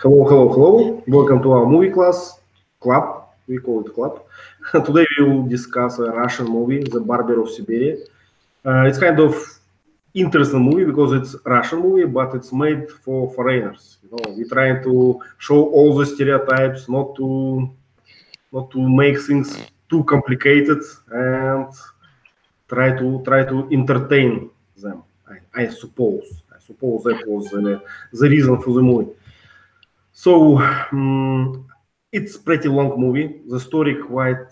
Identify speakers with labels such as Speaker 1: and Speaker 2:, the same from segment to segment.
Speaker 1: Hello, hello, hello. Welcome to our movie class club. We call it club. Today we will discuss a Russian movie, The Barber of Siberia. It's kind of interesting movie because it's Russian movie, but it's made for foreigners. We're trying to show all the stereotypes, not to make things too complicated, and try to entertain them. I suppose. I suppose that was the reason for the movie. So it's pretty long movie. The story quite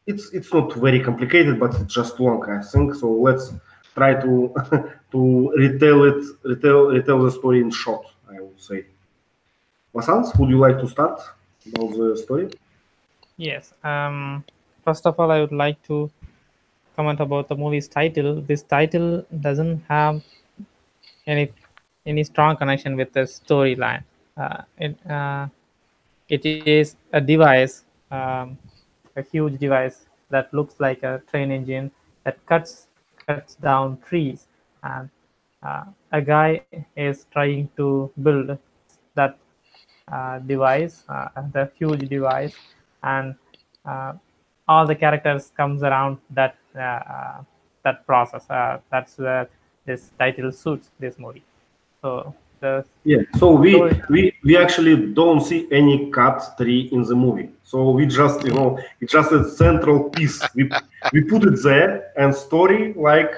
Speaker 1: it's not very complicated, but it's just long, I think. So let's try to to retell the story in short, I would say. Vasans, would you like to start about the story?
Speaker 2: Yes. First of all, I would like to comment about the movie's title. This title doesn't have any any strong connection with the storyline. It is a device, a huge device that looks like a train engine that cuts down trees, and a guy is trying to build that device, the huge device, and uh, all the characters comes around that process. That's where this title suits this movie. So the
Speaker 1: Yeah. So we
Speaker 2: story,
Speaker 1: we we actually don't see any cut tree in the movie. So we just it's just a central piece. We put it there and story like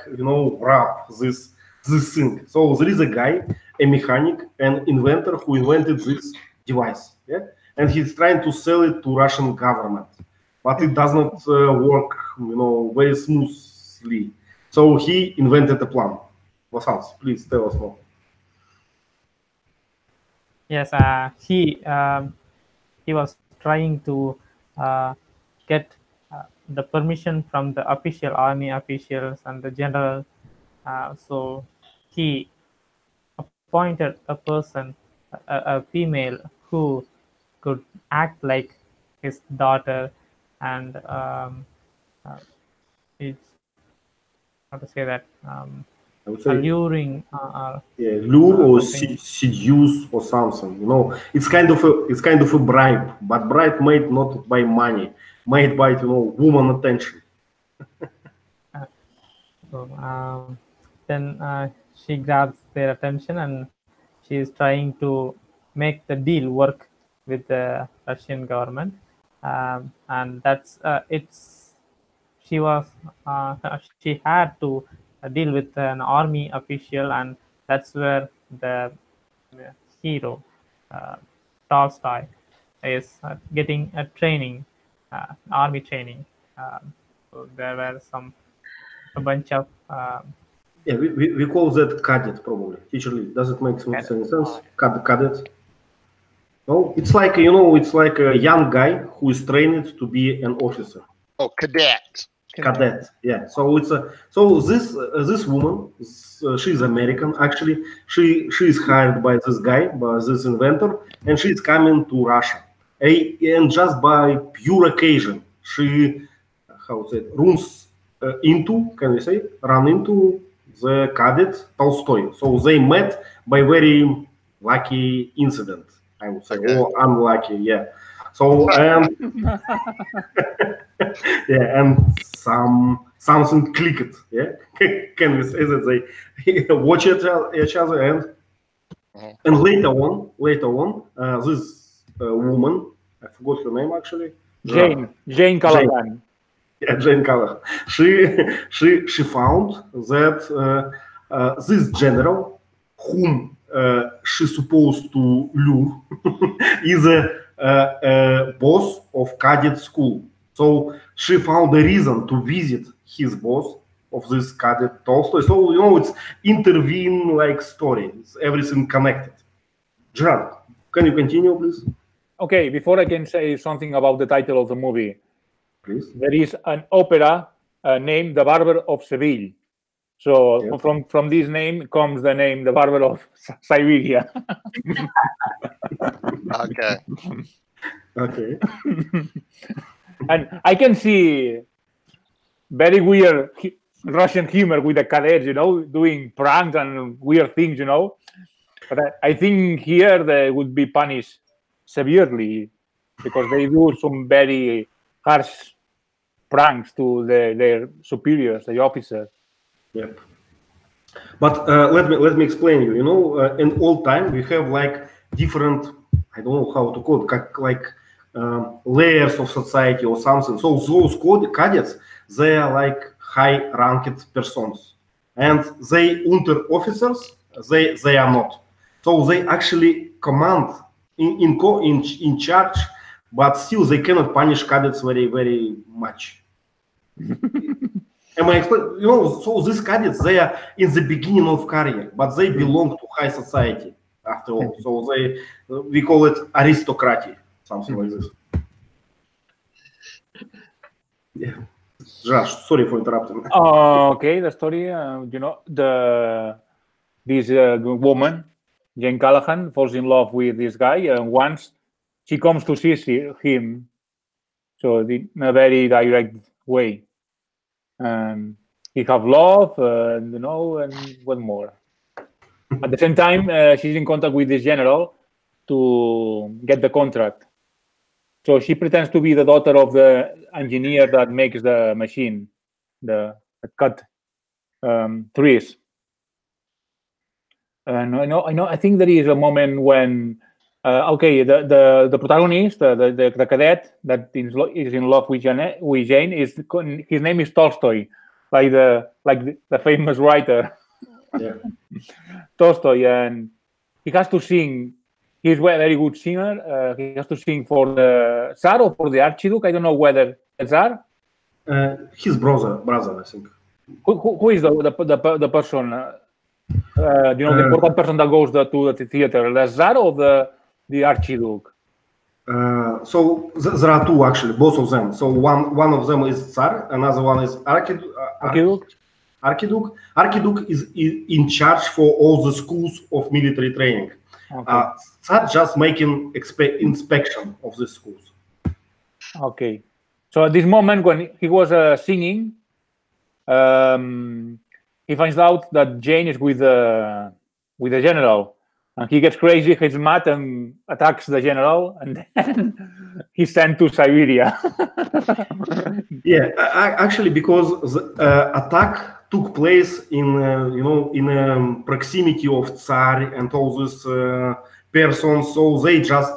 Speaker 1: wrap this thing. So there is a guy, a mechanic, an inventor who invented this device. Yeah, and he's trying to sell it to Russian government, but it does not work very smoothly. So he invented a plan. Vasans, please tell us more.
Speaker 2: yes, he was trying to get the permission from the official army officials and the general. So he appointed a person, a female who could act like his daughter, and it's how to say that,
Speaker 1: I would say
Speaker 2: alluring,
Speaker 1: yeah, lure or
Speaker 2: something.
Speaker 1: seduce or something. It's kind of a bribe, but bribe made not by money, made by woman attention.
Speaker 2: So then she grabs their attention, and she is trying to make the deal work with the Russian government, and that's she was she had to deal with an army official, and that's where the hero, uh, Tolstoy, is getting a training, army training. So there were a bunch of
Speaker 1: Yeah, we call that cadet probably. Teacher Lee, does it make any sense? Cadet. No, it's like a young guy who is trained to be an officer.
Speaker 3: Oh, cadet.
Speaker 1: Cadet, yeah. So this woman, she's American. Actually, she is hired by this guy, by this inventor, and she's coming to Russia. And just by pure occasion, she how to say runs run into the cadet Tolstoy. So they met by very lucky incident, I would say, or unlucky, yeah. So yeah, and something clicked. Yeah, can we say that they watch each other and later on, this woman, I forgot her name actually.
Speaker 4: Jane Callaghan.
Speaker 1: Yeah, Jane Callaghan. She found that this general, whom she's supposed to lure, is a boss of cadet school. So she found a reason to visit his boss of this cadet Tolstoy. So it's intervene like story. It's everything connected. Gerard, can you continue, please?
Speaker 4: Okay, before I can say something about the title of the movie,
Speaker 1: Please.
Speaker 4: there is an opera named The Barber of Seville. So
Speaker 1: Yeah.
Speaker 4: from this name comes the name The Barber of Siberia.
Speaker 3: Okay.
Speaker 1: Okay.
Speaker 4: And I can see very weird Russian humor with the cadets, doing pranks and weird things, But I think here they would be punished severely because they do some very harsh pranks to their superiors, the officers.
Speaker 1: Yep. But let me explain you. You know, in all time we have like different, I don't know how to call it, like layers of society or something. So those cadets, they are like high-ranked persons, and they under officers, they are not. So they actually command in charge, but still they cannot punish cadets very much. Am I explain? You know, so these cadets, they are in the beginning of career, but they belong to high society after all. So we call it aristocracy, something like this. Yeah. Josh, sorry for interrupting.
Speaker 4: Okay, the story. You know, this woman, Jane Callahan, falls in love with this guy, and once she comes to see him, so in a very direct way. He have love, you know, and what more. At the same time, she's in contact with this general to get the contract. So she pretends to be the daughter of the engineer that makes the machine, the cut trees. And I think there is a moment when, okay, the protagonist, the cadet that is in love with Jane, his name is Tolstoy, like the famous writer.
Speaker 1: Yeah.
Speaker 4: Tolstoy, and he has to sing. He's a very good singer. He has to sing for the Tsar or for the Archduke. I don't know whether the Tsar.
Speaker 1: His brother, I think.
Speaker 4: Who is the person? You know, the important person that goes to the theater, the Tsar or the Archduke?
Speaker 1: So there are two actually, both of them. So one of them is Tsar, another one is Archduke. Archduke is in charge for all the schools of military training. Okay. Tsar just making inspection of the schools.
Speaker 4: Okay. So at this moment when he was singing, he finds out that Jane is with the general, and he gets crazy, gets mad, and attacks the general, and then he's sent to Siberia.
Speaker 1: Yeah, actually, because the attack took place in in proximity of Tsar and all these persons, so they just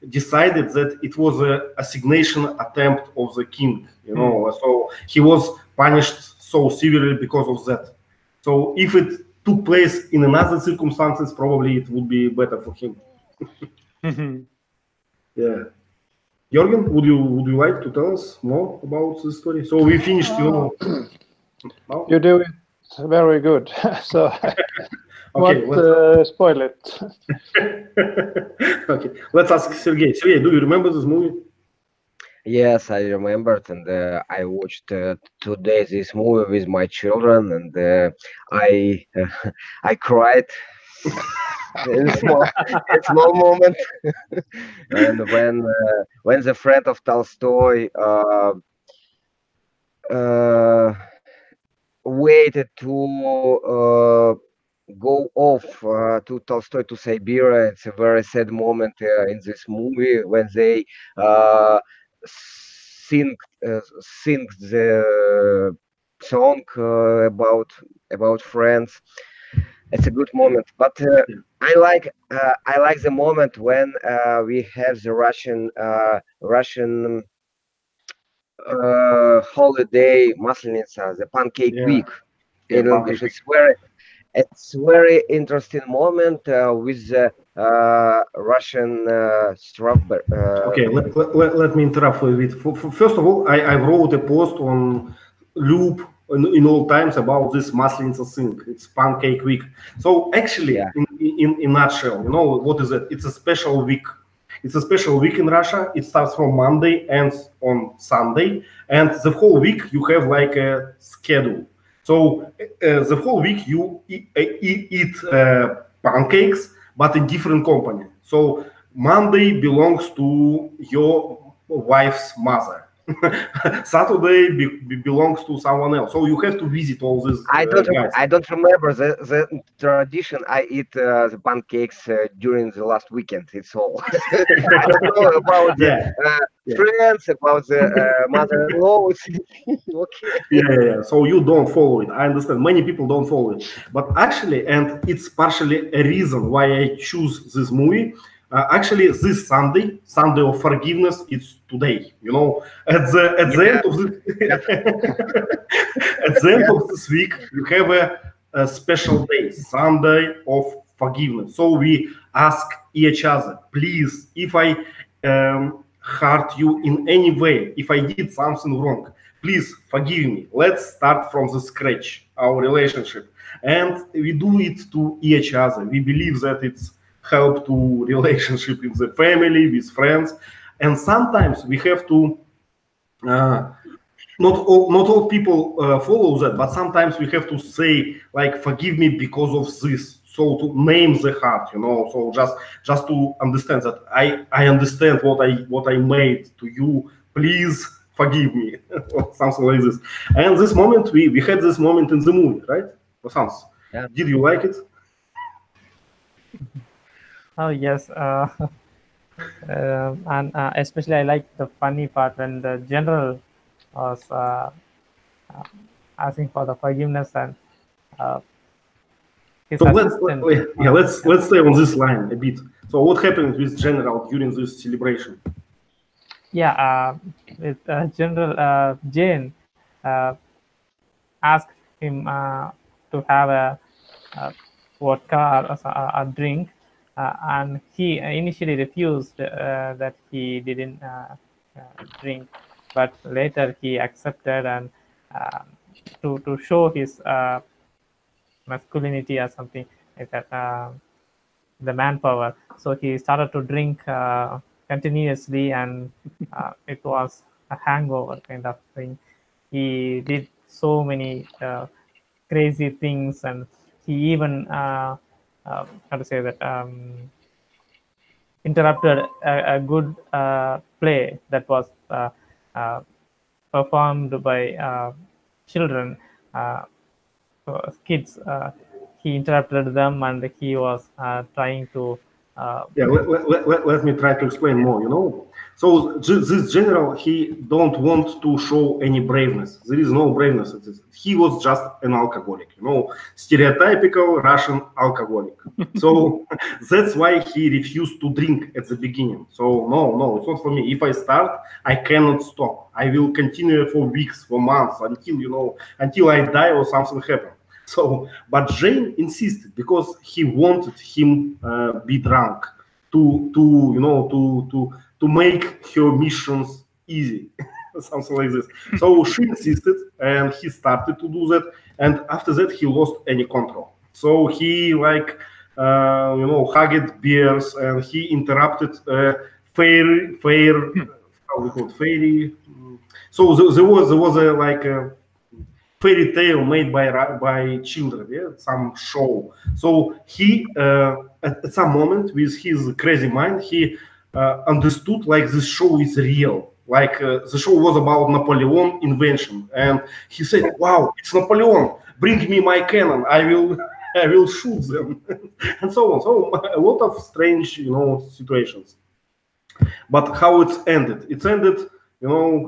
Speaker 1: decided that it was an assassination attempt of the king. You know, so he was punished so severely because of that. So if it took place in another circumstances, probably it would be better for him. Yeah. Jürgen, would you like to tell us more about the story? So we finished, you know. No?
Speaker 3: You do it very good, so
Speaker 1: okay,
Speaker 3: won't spoil it.
Speaker 1: Okay, let's ask Sergey. Sergey, do you remember this movie?
Speaker 5: Yes, I remembered, and I watched today this movie with my children, and I cried in a small moment. And when the friend of Tolstoy waited to go off to Tolstoy to Siberia, it's a very sad moment in this movie when they sing the song about friends. It's a good moment, but I like the moment when we have the Russian holiday Maslenitsa, the pancake week in English. It's very interesting moment with the Russian strawberry.
Speaker 1: Okay, let me interrupt a bit. First of all, I wrote a post on Loop in all times about this Maslenitsa thing. It's pancake week. So actually, in nutshell, you know what is it? It's a special week. It's a special week in Russia. It starts from Monday, ends on Sunday, and the whole week you have like a schedule. So the whole week you eat pancakes, but in different company. So Monday belongs to your wife's mother. Saturday belongs to someone else. So you have to visit all these guys.
Speaker 5: I don't remember the tradition. I eat the pancakes during the last weekend. It's all. I don't know about the friends, about the mother-in-law. Okay.
Speaker 1: Yeah. So you don't follow it. I understand. Many people don't follow it. But actually, and it's partially a reason why I choose this movie. Actually, this Sunday of forgiveness, it's today. You know, at the end of this, at the end of this week, you have a special day, Sunday of forgiveness. So we ask each other, please, if I hurt you in any way, if I did something wrong, please forgive me. Let's start from the scratch, our relationship. And we do it to each other. We believe that it's help to relationship in the family, with friends. And sometimes we have to, not all people follow that, but sometimes we have to say, like, forgive me because of this. So to name the heart, you know, so just to understand that I understand what I made to you, please forgive me, or something like this. And this moment, we had this moment in the movie, right? Sans,
Speaker 5: Yeah.
Speaker 1: Did you like it?
Speaker 2: Oh yes, and especially I like the funny part when the general was asking for the forgiveness and his
Speaker 1: So
Speaker 2: assistant.
Speaker 1: let's stay on this line a bit. So what happened with General during this celebration?
Speaker 2: Yeah, with General Jane asked him to have a vodka or a drink, and he initially refused that he didn't drink, but later he accepted, and to show his masculinity or something like that, the manpower. So he started to drink continuously, and it was a hangover kind of thing. He did so many crazy things, and he even how to say that, interrupted a good play that was performed by children, kids. He interrupted them, and he was trying to.
Speaker 1: Let me try to explain more. You know, so this general, he don't want to show any braveness. There is no braveness. He was just an alcoholic. You know, stereotypical Russian alcoholic. So that's why he refused to drink at the beginning. So no, it's not for me. If I start, I cannot stop. I will continue for weeks, for months, until I die or something happens. So, but Jane insisted because he wanted him be drunk to make her missions easy, something like this. So she insisted, and he started to do that. And after that, he lost any control. So he hugged bears, and he interrupted fairy. How we call it, fairy? So there was a fairy tale made by children, some show. So he, at some moment, with his crazy mind, he understood like this show is real. Like the show was about Napoleon invention, and he said, "Wow, it's Napoleon! Bring me my cannon. I will shoot them," and so on. So a lot of strange, situations. But how it ended? It ended.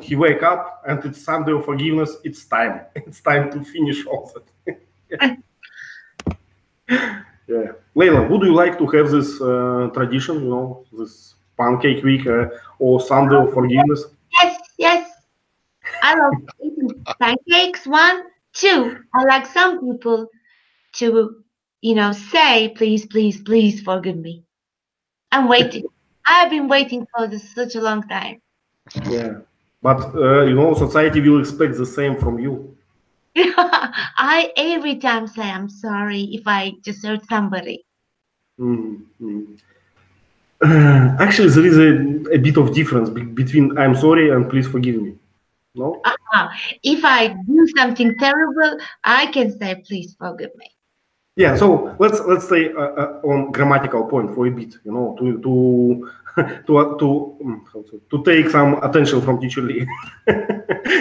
Speaker 1: He wake up and it's Sunday of forgiveness. It's time. It's time to finish all that. Yeah. Leila, would you like to have this tradition, this pancake week or Sunday of forgiveness?
Speaker 6: Yes. I love eating pancakes. 1, 2. I like some people to, say, please forgive me. I'm waiting. I have been waiting for this such a long time.
Speaker 1: Yeah. But, society will expect the same from you.
Speaker 6: I every time say I'm sorry if I just hurt somebody.
Speaker 1: Actually, there is a bit of difference between I'm sorry and please forgive me. No?
Speaker 6: If I do something terrible, I can say please forgive me.
Speaker 1: Yeah, so let's stay on grammatical point for a bit, you know, to take some attention from teacher Lee.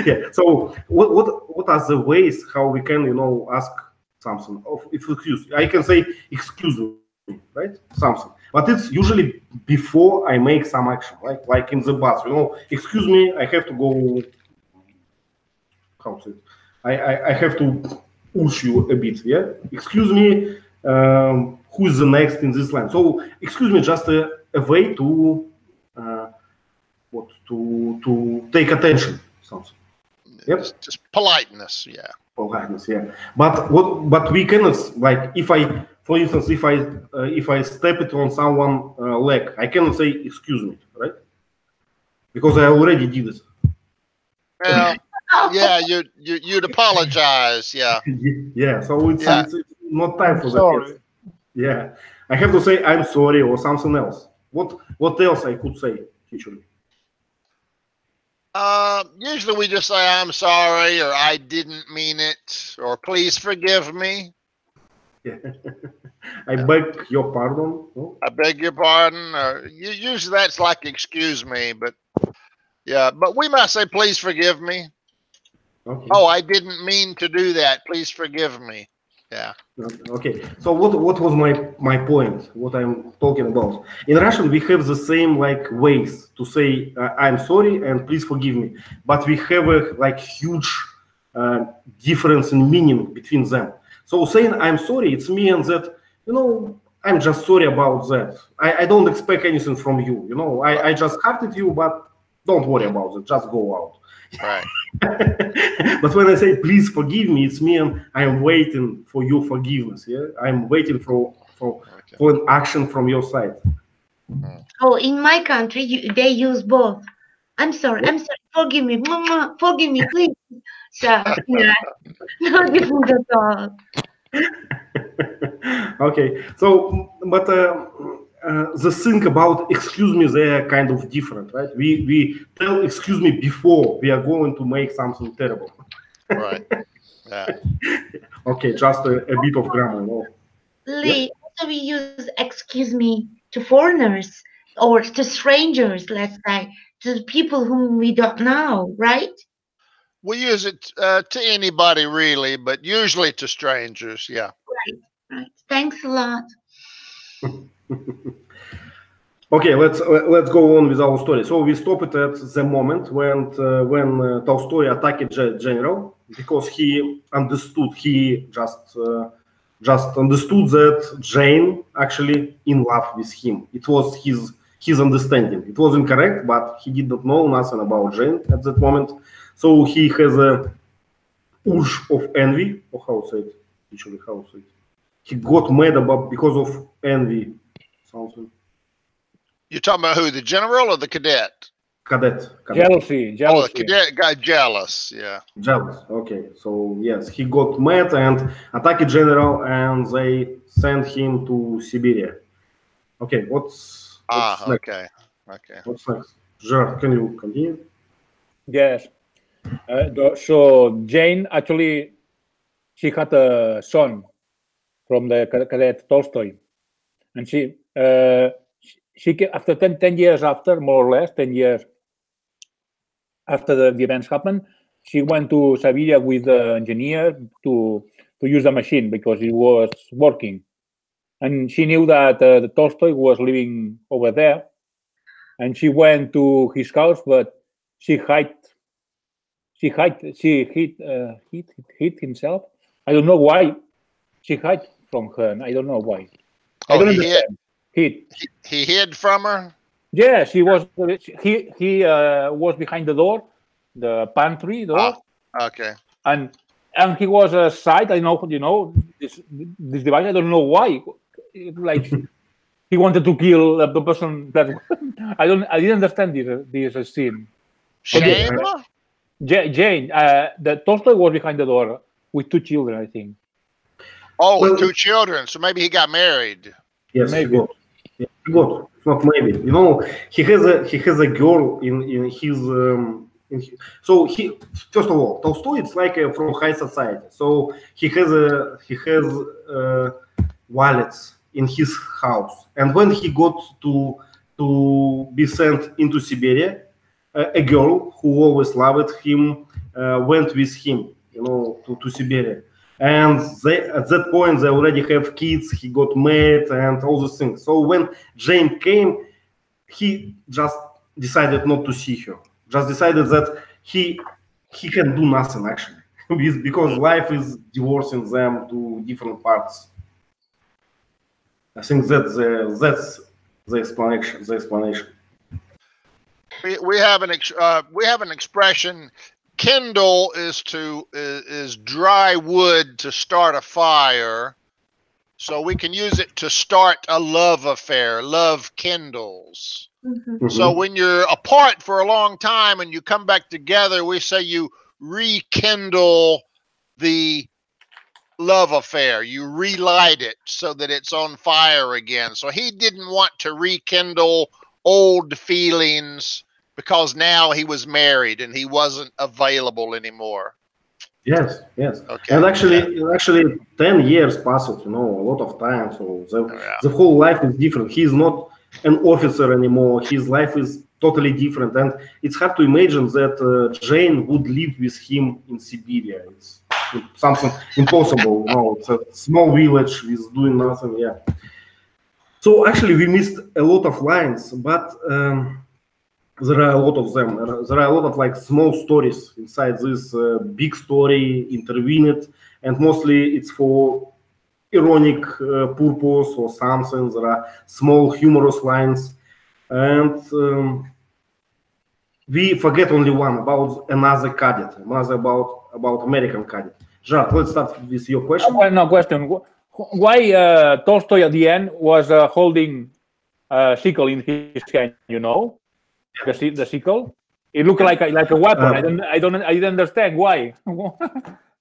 Speaker 1: Yeah. So what are the ways how we can, you know, ask something of excuse? I can say excuse me, right? Something, but it's usually before I make some action, right? Like in the bus, you know, excuse me, I have to go. How to say it? I have to push you a bit, yeah? Excuse me, who's the next in this line? So, excuse me, just a way to to take attention, something. Yep.
Speaker 7: Just politeness, yeah.
Speaker 1: Politeness, yeah. But we cannot, like, if I, for instance, if I step it on someone's leg, I cannot say excuse me, right? Because I already did it.
Speaker 7: Well, yeah, you'd apologize, yeah.
Speaker 1: Yeah, so it's not time for
Speaker 3: Sorry.
Speaker 1: that. Yeah, I have to say I'm sorry or something else. What else I could say, teacher?
Speaker 7: Usually we just say I'm sorry, or I didn't mean it, or please forgive me.
Speaker 1: Yeah. I beg your pardon. No?
Speaker 7: I beg your pardon. Or usually that's like excuse me, but yeah, but we might say please forgive me.
Speaker 1: Okay.
Speaker 7: Oh, I didn't mean to do that. Please forgive me. Yeah.
Speaker 1: Okay. So what was my point? What I'm talking about? In Russian, we have the same like ways to say I'm sorry and please forgive me, but we have a like huge difference in meaning between them. So saying I'm sorry, it means that, you know, I'm just sorry about that. I don't expect anything from you. You know, I just hurted you, but don't worry about it. Just go out.
Speaker 7: Right.
Speaker 1: But when I say please forgive me, it's mean I'm waiting for your forgiveness. Yeah, I'm waiting for an action from your side.
Speaker 6: Oh, in my country, they use both. I'm sorry. Forgive me. Mama, forgive me, please. So, yeah, no different at all.
Speaker 1: Okay, so but the thing about excuse me, they are kind of different, right? We tell excuse me before we are going to make something terrible.
Speaker 7: Right. Yeah.
Speaker 1: Okay, just a bit of grammar. No?
Speaker 6: Lee, also we use excuse me to foreigners or to strangers, let's say, to people whom we don't know, right?
Speaker 7: We use it to anybody really, but usually to strangers. Yeah.
Speaker 6: Right. Thanks a lot.
Speaker 1: Okay, let's go on with our story. So we stop it at the moment when Tolstoy attacked general, because he understood, he just understood that Jane actually in love with him. It was his understanding. It was incorrect, but he did not know nothing about Jane at that moment. So he has a urge of envy, or how to say it? Actually, how to say it? He got mad because of envy, something.
Speaker 7: You're talking about who? The general or the cadet?
Speaker 1: Cadet.
Speaker 4: Jealousy.
Speaker 7: Oh, the cadet got jealous. Yeah.
Speaker 1: Jealous. Okay. So yes, he got mad and attacked general, and they sent him to Siberia. Okay. What's next?
Speaker 7: Okay.
Speaker 1: What's next? Gerard, can you continue?
Speaker 4: Yes. So Jane actually, she had a son from the cadet Tolstoy, and she after 10 years after, more or less 10 years after the events happened, she went to Siberia with the engineer to use the machine because it was working, and she knew that the Tolstoy was living over there, and she went to his house, but she hid himself. I don't know why. She hid from her. I don't know why. I don't understand.
Speaker 7: He hid from her?
Speaker 4: Yes, he was was behind the door, the pantry door.
Speaker 7: Okay.
Speaker 4: And he was aside. I know, you know, this device. I don't know why. Like he wanted to kill the person that I didn't understand this scene.
Speaker 7: Shame?
Speaker 4: Jane, the Tolstoy was behind the door with 2 children, I think.
Speaker 7: Oh, well, 2 children. So maybe he got married.
Speaker 1: Yes,
Speaker 4: maybe.
Speaker 1: He got. It's not maybe. You know, he has a girl in his. So he, first of all, Tolstoy it's like from high society. So he has wallets in his house. And when he got to be sent into Siberia, a girl who always loved him went with him, to Siberia. And at that point, they already have kids. He got married and all those things. So when Jane came, he just decided not to see her. Just decided that he can do nothing actually, because life is divorcing them to different parts. I think that's the explanation. The explanation.
Speaker 7: We have an expression. Kindle is dry wood to start a fire, so we can use it to start a love affair. Love kindles.
Speaker 6: Mhm.
Speaker 7: So when you're apart for a long time and you come back together, we say you rekindle the love affair. You relight it so that it's on fire again. So he didn't want to rekindle old feelings because now he was married and he wasn't available anymore.
Speaker 1: Yes.
Speaker 7: Okay.
Speaker 1: And actually 10 years passed, a lot of time. So the whole life is different. He's not an officer anymore. His life is totally different. And it's hard to imagine that Jane would live with him in Siberia. It's something impossible. It's a small village with doing nothing. Yeah. So actually we missed a lot of lines, but there are a lot of them. There are a lot of like small stories inside this big story intervened, and mostly it's for ironic purpose or something. There are small humorous lines, and we forget only one about another cadet, another about American cadet. Jacques, let's start with your question.
Speaker 4: No question. Why Tolstoy at the end was holding a sickle in his hand? The sickle. It looked like a weapon. I didn't understand why.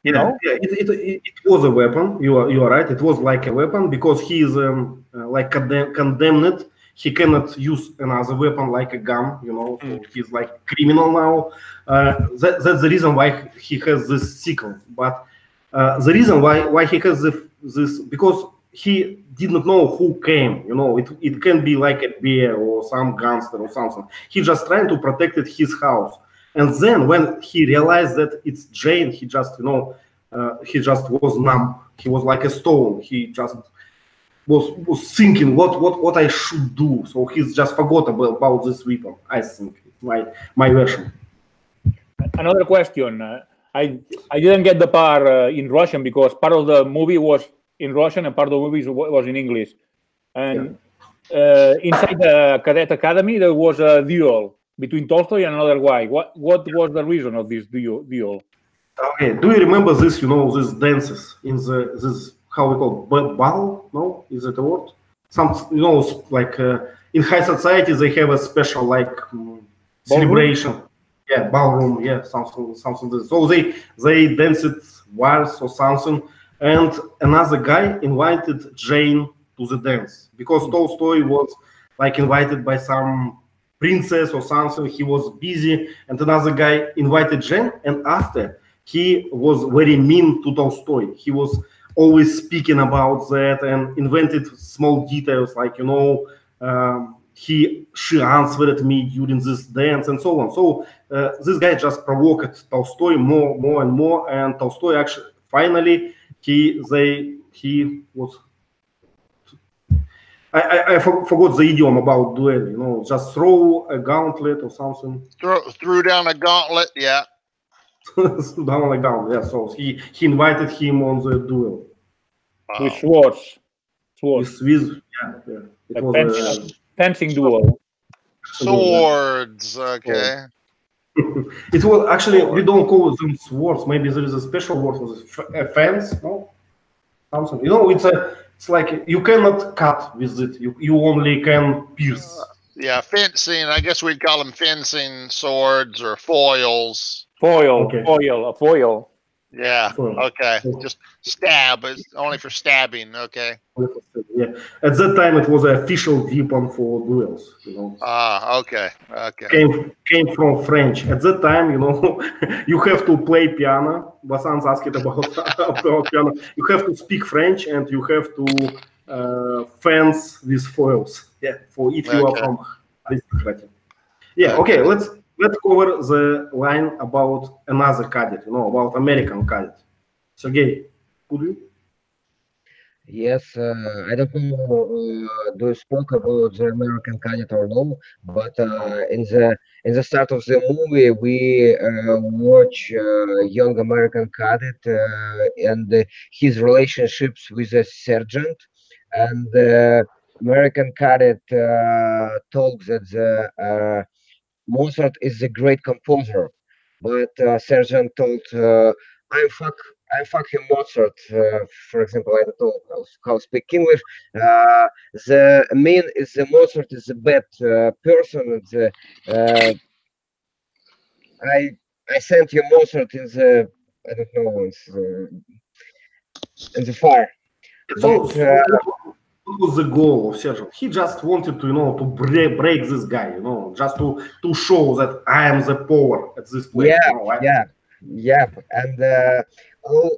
Speaker 1: Yeah, it was a weapon. You are right. It was like a weapon because he is like condemned. He cannot use another weapon like a gun. So he's like criminal now. That's the reason why he has this sickle. But the reason why he has this because he did not know who came. It can be like a bear or some gangster or something. He just trying to protect his house. And then when he realized that it's Jane, he just was numb. He was like a stone. He just was thinking what I should do. So he's just forgot about this weapon. I think my version.
Speaker 4: Another question. I didn't get the part in Russian because part of the movie was in Russian and part of the movie was in English. And inside the Cadet Academy, there was a duel between Tolstoy and another guy. What was the reason of this duel?
Speaker 1: Okay, do you remember this? These dances in this how we call ball? No, is it a word? Like in high society they have a special like celebration. Yeah, ballroom. Yeah, something. So they danced waltz or something, and another guy invited Jane to the dance because Tolstoy was like invited by some princess or something. He was busy, and another guy invited Jane, and after he was very mean to Tolstoy. He was always speaking about that and invented small details like she answered me during this dance and so on. So this guy just provoked Tolstoy more and more, and Tolstoy actually finally he was. I forgot the idiom about duel. Just throw a gauntlet or something.
Speaker 7: Threw down a gauntlet. Yeah.
Speaker 1: Down a gauntlet. Yeah. So he invited him on the duel.
Speaker 4: With swords.
Speaker 1: With yeah. It was
Speaker 4: a fencing duel.
Speaker 7: Swords. Okay.
Speaker 1: It was actually we don't call them swords. Maybe there is a special word for this. A fence. No. Something. It's like you cannot cut with it. You only can pierce.
Speaker 7: Yeah, fencing. I guess we'd call them fencing swords or foils.
Speaker 4: Foil.
Speaker 1: Okay.
Speaker 4: A foil.
Speaker 7: Yeah. Okay. Just stab. It's only for stabbing. Okay.
Speaker 1: Yeah. At that time, it was an official weapon for duels.
Speaker 7: Okay. Okay.
Speaker 1: Came from French. At that time, you have to play piano. Basan's asked about piano. You have to speak French and you have to fans with foils. Yeah, for if you are
Speaker 7: Okay.
Speaker 1: from aristocracy. Yeah, okay. Let's cover the line about another cadet. About American cadet. Sergey, could you?
Speaker 5: Yes, I don't know. Do you spoke about the American cadet or no? But in the start of the movie, we watch young American cadet and his relationships with a sergeant, and American cadet told that Mozart is a great composer, but Sergeant told, "I'm fuck, I'm fucking Mozart." For example, I don't know how speak English. Uh, the mean is the Mozart is a bad person. And uh, I I sent you Mozart in the I don't know in the fire,
Speaker 1: So,
Speaker 5: but.
Speaker 1: what was the goal of Sergeant? He just wanted to, to break this guy, just to show that I am the power at this place.
Speaker 5: Yeah,
Speaker 1: You know,
Speaker 5: yeah, and all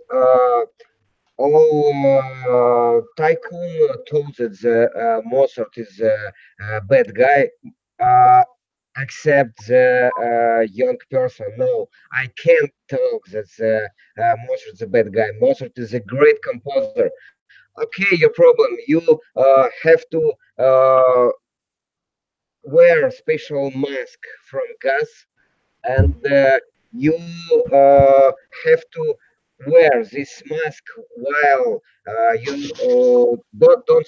Speaker 5: Tycoon told that Mozart is a bad guy, uh, except the young person. No, I can't talk that Mozart's a bad guy. Mozart is a great composer. Okay, your problem. You have to wear a special mask from gas, and you have to wear this mask while you don't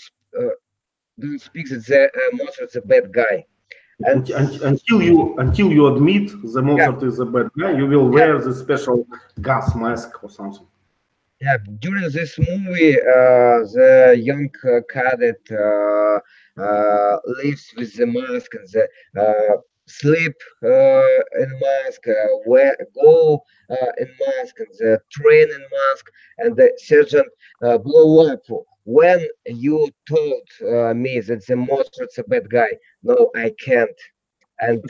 Speaker 5: speak that Mozart's a bad guy. And
Speaker 1: until you admit the
Speaker 5: yeah,
Speaker 1: Mozart is a bad guy, you will
Speaker 5: yeah,
Speaker 1: wear the special gas mask or something.
Speaker 5: yeah. During this movie, the young cadet lives with the mask and the sleep in mask, go in mask, and the train in mask, and the sergeant blow up. When you told me that the Mozart's a bad guy, no, I can't. And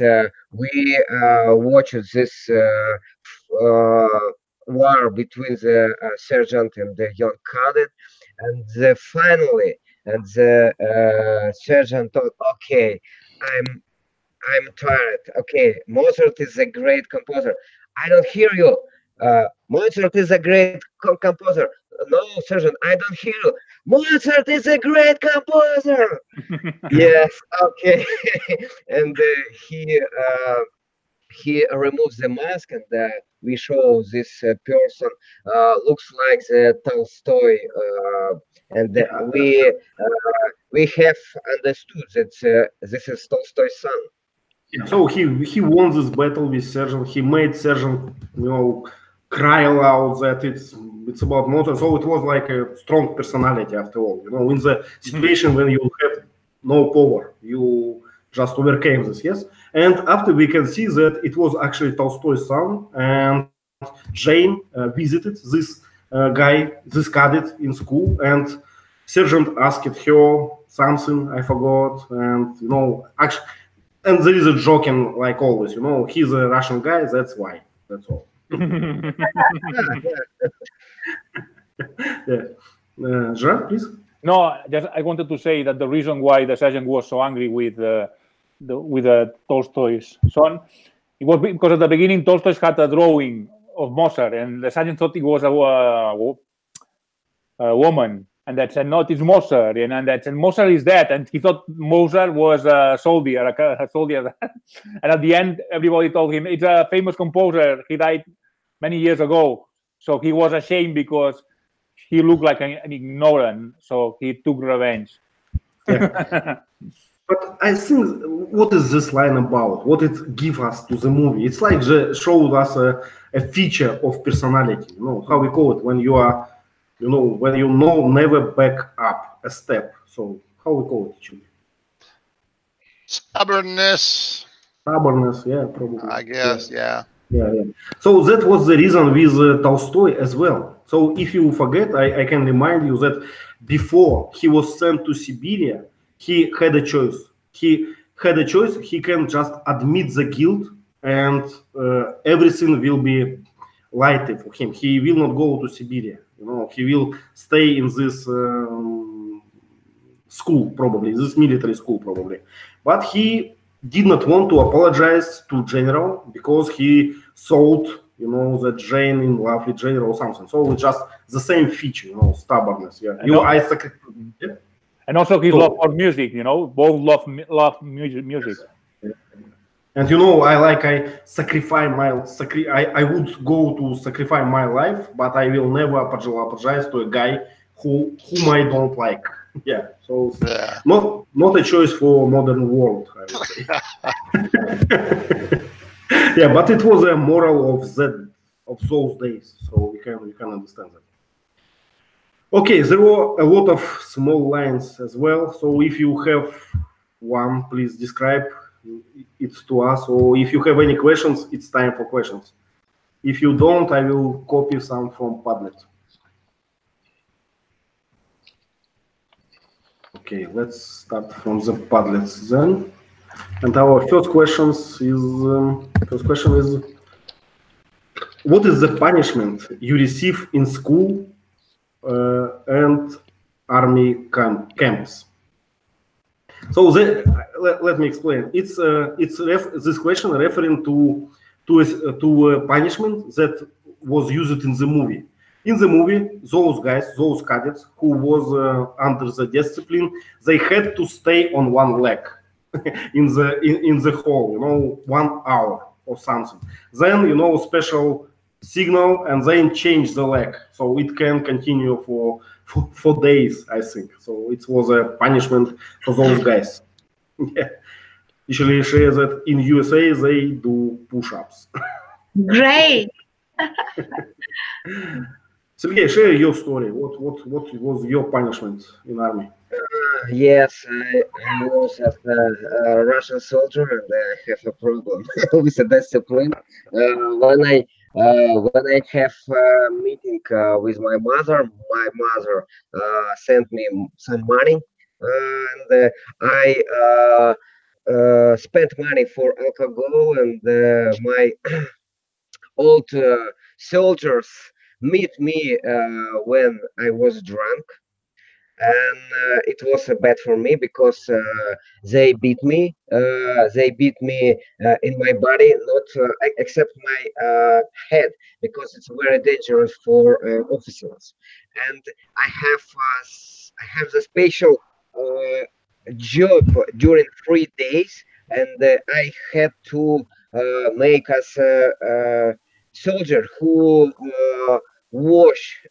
Speaker 5: we watched this war between the sergeant and the young cadet, and finally, and the sergeant thought, okay, I'm I'm tired. Okay, Mozart is a great composer. I don't hear you. Mozart is a great composer. No, sergeant, I don't hear you. Mozart is a great composer. Yes, okay. And he removes the mask, and we show this person looks like the Tolstoy, and we have understood that this is Tolstoy's son.
Speaker 1: So he won this battle with Sergeant. He made Sergeant, cry aloud that it's about Mozart. So it was like a strong personality after all. In the situation when you have no power, you just overcame this. Yes, and after we can see that it was actually Tolstoy's son, and Jane visited this guy, this cadet in school, and Sergeant asked her something I forgot, and actually. And there is a joking, like always, he's a Russian guy, that's why. That's all. Yeah. Gerard, please.
Speaker 4: No, just I wanted to say that the reason why the sergeant was so angry with Tolstoy's son, it was because at the beginning Tolstoy had a drawing of Mozart, and the sergeant thought it was a woman, and that said, "No, it's Mozart," and that said, "Mozart is dead," and he thought Mozart was a soldier, a soldier. And at the end, everybody told him it's a famous composer. He died many years ago, so he was ashamed because he looked like an ignorant, so he took revenge.
Speaker 1: Yeah. But I think, what is this line about? What it gives us to the movie? It's like showed us a feature of personality. How we call it when you are, when you never back up a step. So how we call it actually?
Speaker 7: Stubbornness.
Speaker 1: Stubbornness, yeah, probably.
Speaker 7: I guess, yeah.
Speaker 1: Yeah. So that was the reason with Tolstoy as well. So if you forget, I can remind you that before he was sent to Siberia, he had a choice. He had a choice. He can just admit the guilt, and everything will be lighter for him. He will not go to Siberia. He will stay in this school, probably, this military school, probably. But he did not want to apologize to general because he thought, that Jane in love with general or something. So it's just the same feature, stubbornness. Yeah, yeah.
Speaker 4: And also his love for music, both love music.
Speaker 1: And I sacrifice I would go to sacrifice my life, but I will never apologize to a guy whom I don't like. Yeah, so not a choice for modern world, I would say. Yeah, but it was a moral of those days, so we can understand that. Okay, there were a lot of small lines as well. So if you have one, please describe it to us. Or if you have any questions, it's time for questions. If you don't, I will copy some from Padlet. Okay, let's start from the Padlets then. And our first question is, what is the punishment you receive in school and army camps? So let me explain. This question referring to a punishment that was used in the movie. In the movie, those cadets who was under the discipline, they had to stay on one leg in the hall, 1 hour or something. Then special signal and then change the leg so it can continue for days, I think. So it was a punishment for those guys. Yeah. Usually share that in USA they do push-ups.
Speaker 6: Great.
Speaker 1: Sergey, share your story. What was your punishment in army?
Speaker 5: Yes, I was a Russian soldier, and I have a problem with the discipline. When I have a meeting with my mother sent me some money, and I spent money for alcohol, and my old soldiers meet me when I was drunk. And it was bad for me because they beat me. They beat me in my body, not except my head, because it's very dangerous for officers. And I have the special job during 3 days, and I had to make us a soldier who wash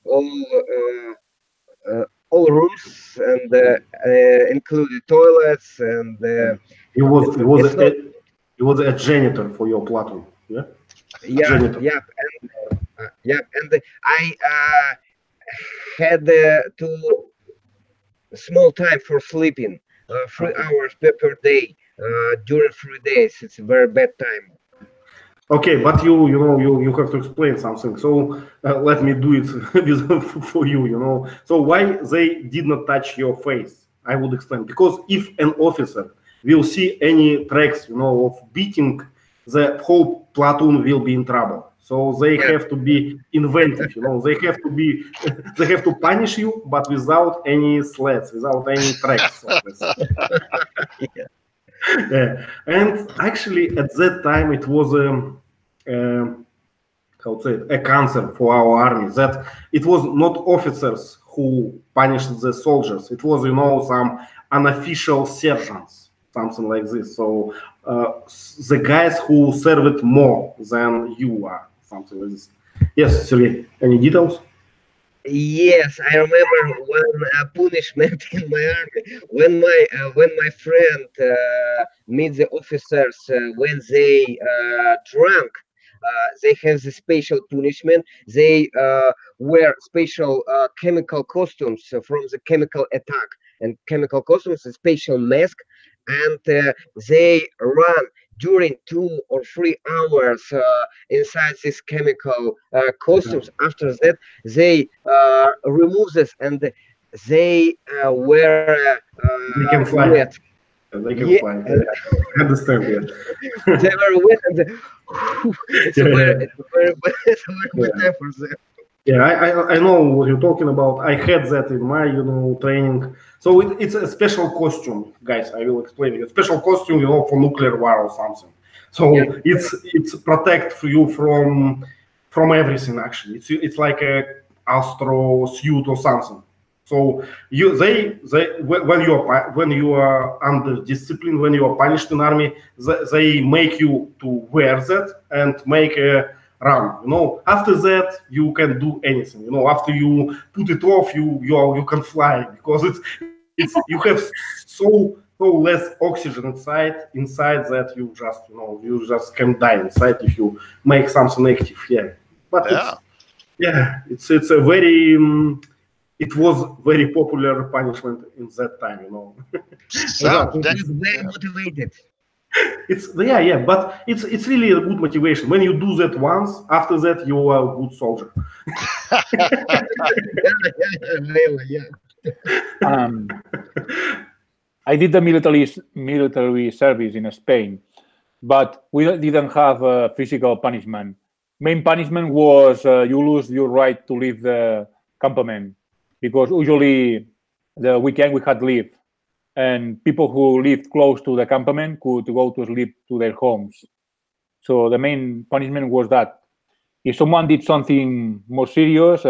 Speaker 5: all rooms and included toilets, and
Speaker 1: he was a janitor for your platoon. Yeah.
Speaker 5: Janitor. And I had to small time for sleeping, 3 hours per day during 3 days. It's a very bad time.
Speaker 1: Okay, but you have to explain something. So let me do it for you. So why they did not touch your face? I would explain. Because if an officer will see any tracks, of beating, the whole platoon will be in trouble. So they have to be inventive. They have to punish you, but without any sleds, without any tracks. Yeah. And actually, at that time, it was a cancer for our army, that it was not officers who punished the soldiers. It was, some unofficial sergeants, something like this. So the guys who served more than you are, something like this. Yes, Sergey, any details?
Speaker 5: Yes, I remember one punishment in my army when my friend meet the officers when they drunk. They have the special punishment. They wear special chemical costumes from the chemical attack, and chemical costumes, a special mask, and they run during 2 or 3 hours inside these chemical costumes. After that, they remove this, and they wear
Speaker 1: They can fly.
Speaker 5: wet.
Speaker 1: They can fly. I understand. Yeah.
Speaker 5: They were wet, and it's a very bad time for them.
Speaker 1: Yeah, I know what you're talking about. I had that in my training. So it's a special costume, guys. I will explain it. A special costume, for nuclear war or something. So it's protect you from everything actually. It's like a astro suit or something. So when you are under discipline, when you are punished in army, they make you to wear that and make a run. After that you can do anything. After you put it off, you can fly because it's you have so less oxygen inside that you just can die inside if you make something active. Yeah, but it's a very it was very popular punishment in that time.
Speaker 5: It's very motivated.
Speaker 1: But it's really a good motivation. When you do that once, after that you are a good soldier.
Speaker 4: I did the military service in Spain, but we didn't have a physical punishment. Main punishment was you lose your right to leave the campament, because usually the weekend we had leave, and people who lived close to the campament could go to sleep to their homes. So the main punishment was that. If someone did something more serious,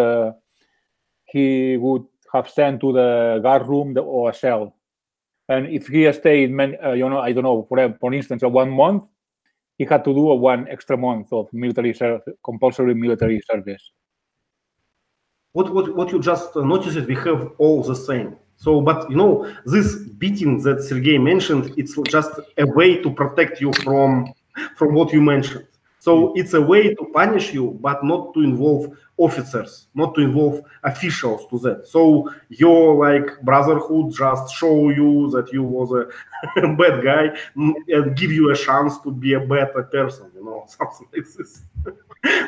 Speaker 4: he would have sent to the guard room or a cell. And if he stayed, I don't know, for instance, 1 month, he had to do a 1 extra month of compulsory military service.
Speaker 1: What you just noticed is we have all the same. So, but this beating that Sergey mentioned, it's just a way to protect you from what you mentioned. So it's a way to punish you, but not to involve officers, not to involve officials to that. So your brotherhood just show you that you was a bad guy and give you a chance to be a better person, something like this.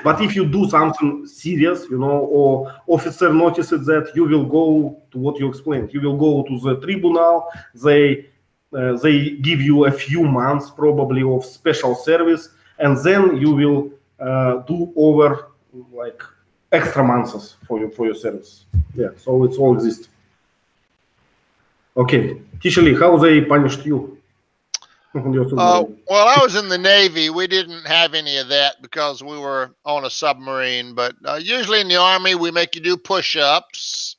Speaker 1: But if you do something serious, or officer notices that, you will go to what you explained. You will go to the tribunal. They give you a few months probably of special service, and then you will do over extra months for your service. Yeah, so it's all exist. Okay, Teacher Lee, how they punished you?
Speaker 7: Well, I was in the Navy. We didn't have any of that because we were on a submarine. But usually in the Army, we make you do push-ups.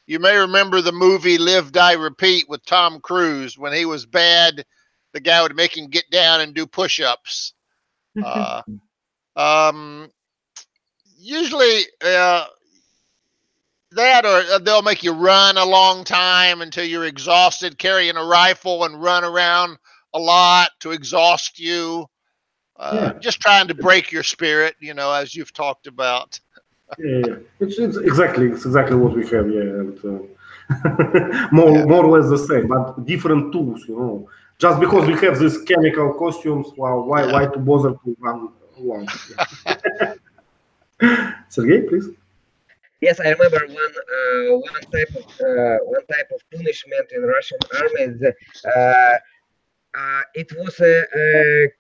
Speaker 7: You may remember the movie Live, Die, Repeat with Tom Cruise. When he was bad, the guy would make him get down and do push-ups. Usually that, or they'll make you run a long time until you're exhausted, carrying a rifle and run around a lot to exhaust you. Just trying to break your spirit, as you've talked about.
Speaker 1: It's exactly what we have. More or less the same, but different tools. Just because we have these chemical costumes, why to bother to run along? Sergey, please.
Speaker 5: Yes, I remember one type of punishment in Russian army. It was a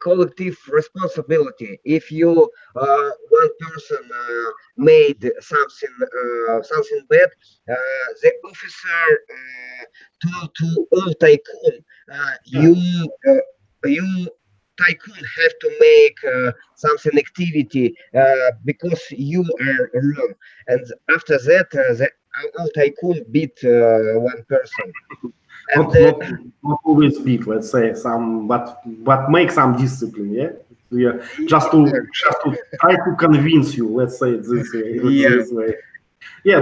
Speaker 5: collective responsibility. If you one person made something bad, the officer told to all tycoon, you tycoon have to make something activity because you are wrong. And after that, the all tycoon beat one person.
Speaker 1: Not always beat, let's say, but make some discipline, just to try to convince you, let's say it this way.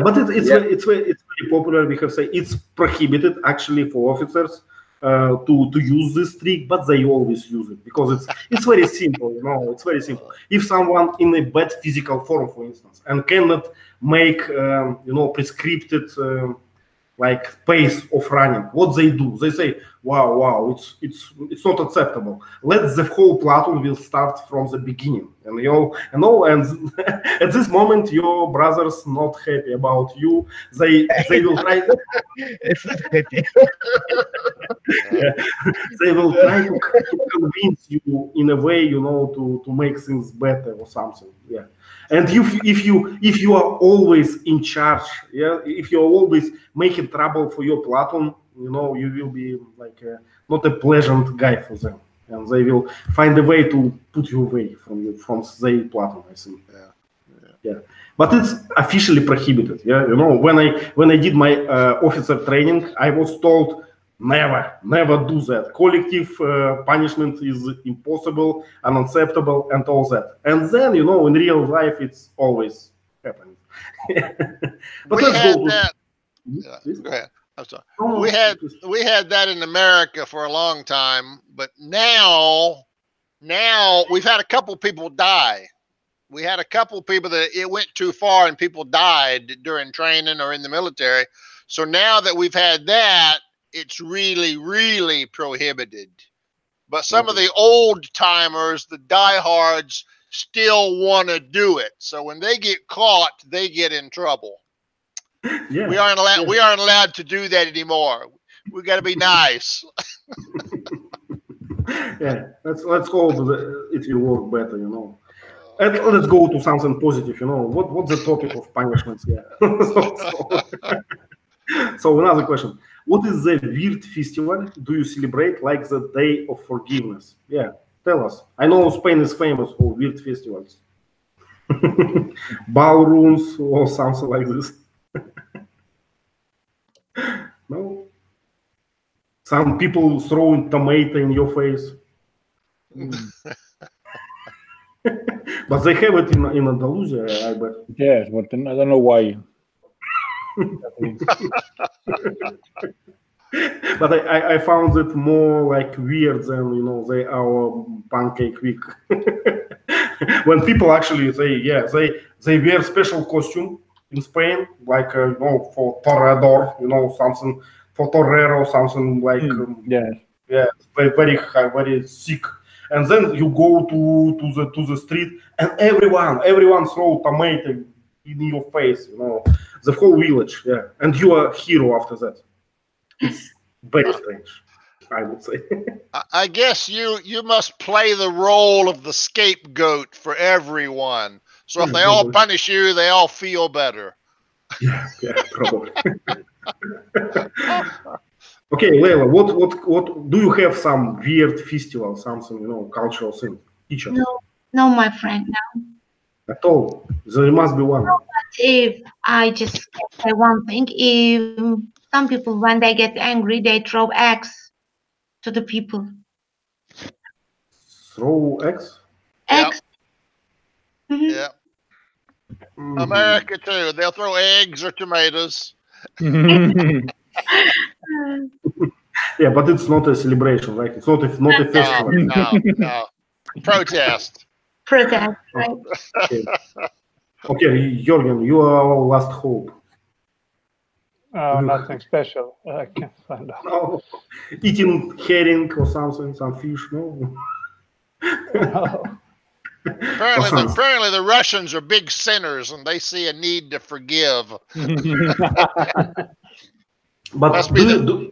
Speaker 1: But it's very popular. We have say it's prohibited actually for officers to use this trick, but they always use it because it's very simple. It's very simple. If someone in a bad physical form, for instance, and cannot make prescripted pace of running, what they do, they say, wow, it's not acceptable. Let the whole platoon will start from the beginning, and and at this moment your brothers not happy about you. They will try.
Speaker 5: It's not happy.
Speaker 1: Yeah, they will try to convince you in a way, to make things better or something. Yeah, and if you are always in charge, yeah, if you are always making trouble for your platoon, you will be like not a pleasant guy for them, and they will find a way to put you away from their platoon, I think. Yeah, but it's officially prohibited. Yeah, when I did my officer training, I was told never do that. Collective punishment is impossible, unacceptable, and all that. And then in real life, it's always happening. But
Speaker 7: We
Speaker 1: let's
Speaker 7: had
Speaker 1: go to.
Speaker 7: that.
Speaker 1: Please?
Speaker 7: Go ahead. I'm sorry.
Speaker 1: No, please.
Speaker 7: We had that in America for a long time, but now we've had a couple people die. We had a couple people that it went too far and people died during training or in the military. So now that we've had that, it's really, really prohibited. But some of the old timers, the diehards, still want to do it. So when they get caught, they get in trouble.
Speaker 1: Yeah,
Speaker 7: We aren't allowed to do that anymore. We got to be nice.
Speaker 1: yeah. Let's hope that it will work better. And let's go to something positive. What's the topic of punishments here? So another question: what is the weird festival do you celebrate like the Day of Forgiveness? Yeah, tell us. I know Spain is famous for weird festivals, ballrooms or something like this. No, some people throwing tomato in your face. But they have it in Andalusia, I bet.
Speaker 4: Yes, but I don't know why.
Speaker 1: But I found it more like weird than our pancake week. When people actually they wear special costume in Spain, like for toreador, something for torero, something like
Speaker 4: Yes.
Speaker 1: very high, very sick. And then you go to the street, and everyone throw tomato in your face, the whole village, yeah, and you are a hero after that. It's very strange, I would say.
Speaker 7: I guess you must play the role of the scapegoat for everyone. So if they all punish you, they all feel better.
Speaker 1: Yeah, probably. Okay, Leila, what do you have some weird festival, something, cultural thing? Teach us.
Speaker 6: No, my friend, no.
Speaker 1: At all. There must be one.
Speaker 6: But if I just say one thing, if some people, when they get angry, they throw eggs to the people.
Speaker 1: Throw eggs?
Speaker 6: Eggs.
Speaker 7: Yep.
Speaker 6: Mhm.
Speaker 7: Yeah. America too. They'll throw eggs or tomatoes.
Speaker 1: Yeah, but it's not a celebration, right? It's not a festival.
Speaker 7: No. Protest.
Speaker 6: Protest, right?
Speaker 1: Okay, Jorgen, you are our last hope.
Speaker 3: Nothing special. I can't find out.
Speaker 1: No. Eating herring or something, some fish, no?
Speaker 7: Apparently the Russians are big sinners and they see a need to forgive.
Speaker 1: But do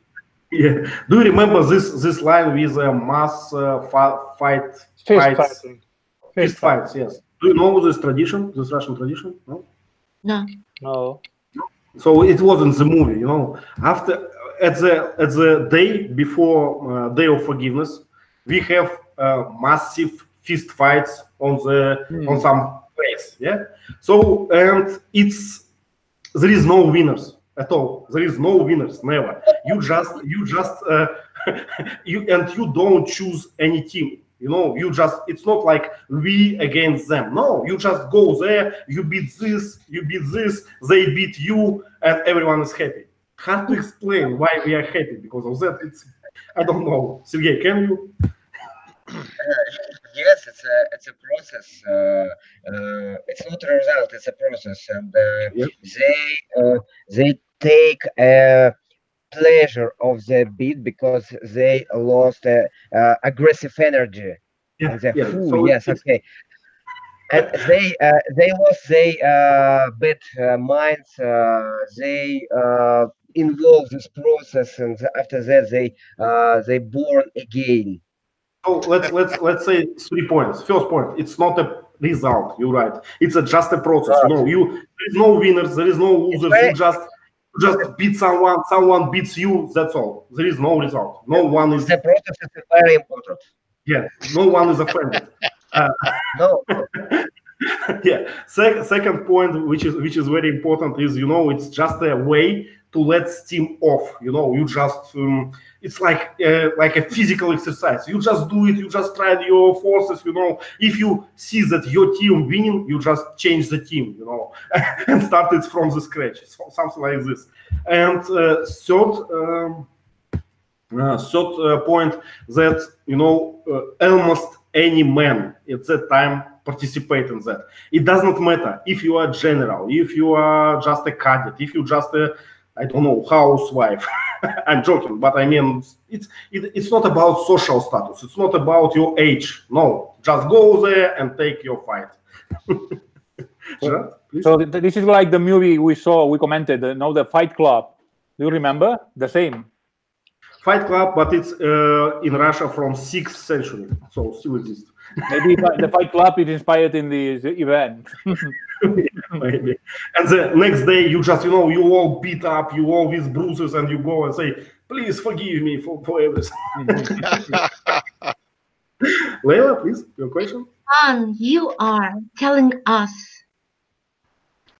Speaker 1: you remember this line with mass fist fights? Yes. Do you know this tradition, this Russian tradition? No.
Speaker 3: No.
Speaker 1: So it was in the movie, After at the day before Day of Forgiveness, we have massive fist fights on some place. Yeah. So and there is no winners at all. There is no winners, never. You just you don't choose any team. It's not like we against them. No, you just go there, you beat this, they beat you, and everyone is happy. Hard to explain why we are happy because of that. I don't know. Sergey, can you?
Speaker 5: Yes, it's a process. It's not a result; it's a process, and
Speaker 1: Yes.
Speaker 5: they take pleasure of the beat because they lost aggressive energy.
Speaker 1: Yeah,
Speaker 5: And they,
Speaker 1: yeah.
Speaker 5: "Ooh,
Speaker 1: So
Speaker 5: yes, okay." And they lost their bad minds. They involve this process, and after that they born again.
Speaker 1: So let's say 3 points. First point, it's not a result. You're right. It's just a process. You know, there is no winners, there is no
Speaker 5: It's
Speaker 1: losers.
Speaker 5: very,
Speaker 1: You just beat someone. Someone beats you. That's all. There is no result. No one is.
Speaker 5: the process is very important.
Speaker 1: Yeah. No one is offended.
Speaker 5: No,
Speaker 1: Yeah. Second point, which is very important, is it's just a way to let steam off. You just it's like a physical exercise. You just do it. You just try your forces. If you see that your team winning, you just change the team. And start it from the scratch. Something like this. And third point, that almost any man at that time participate in that. It does not matter if you are general, if you are just a cadet, if you just I don't know, housewife. I'm joking, but I mean it's not about social status. It's not about your age. No, just go there and take your fight.
Speaker 4: So this is like the movie we commented, the Fight Club. Do you remember? The same.
Speaker 1: Fight Club, but it's in Russia from 6th century, so still exists.
Speaker 4: Maybe the Fight Club is inspired in this event.
Speaker 1: Maybe. And the next day, you just, you all beat up, you all with bruises, and you go and say, "Please forgive me for everything." Leila, please, your question.
Speaker 6: You are telling us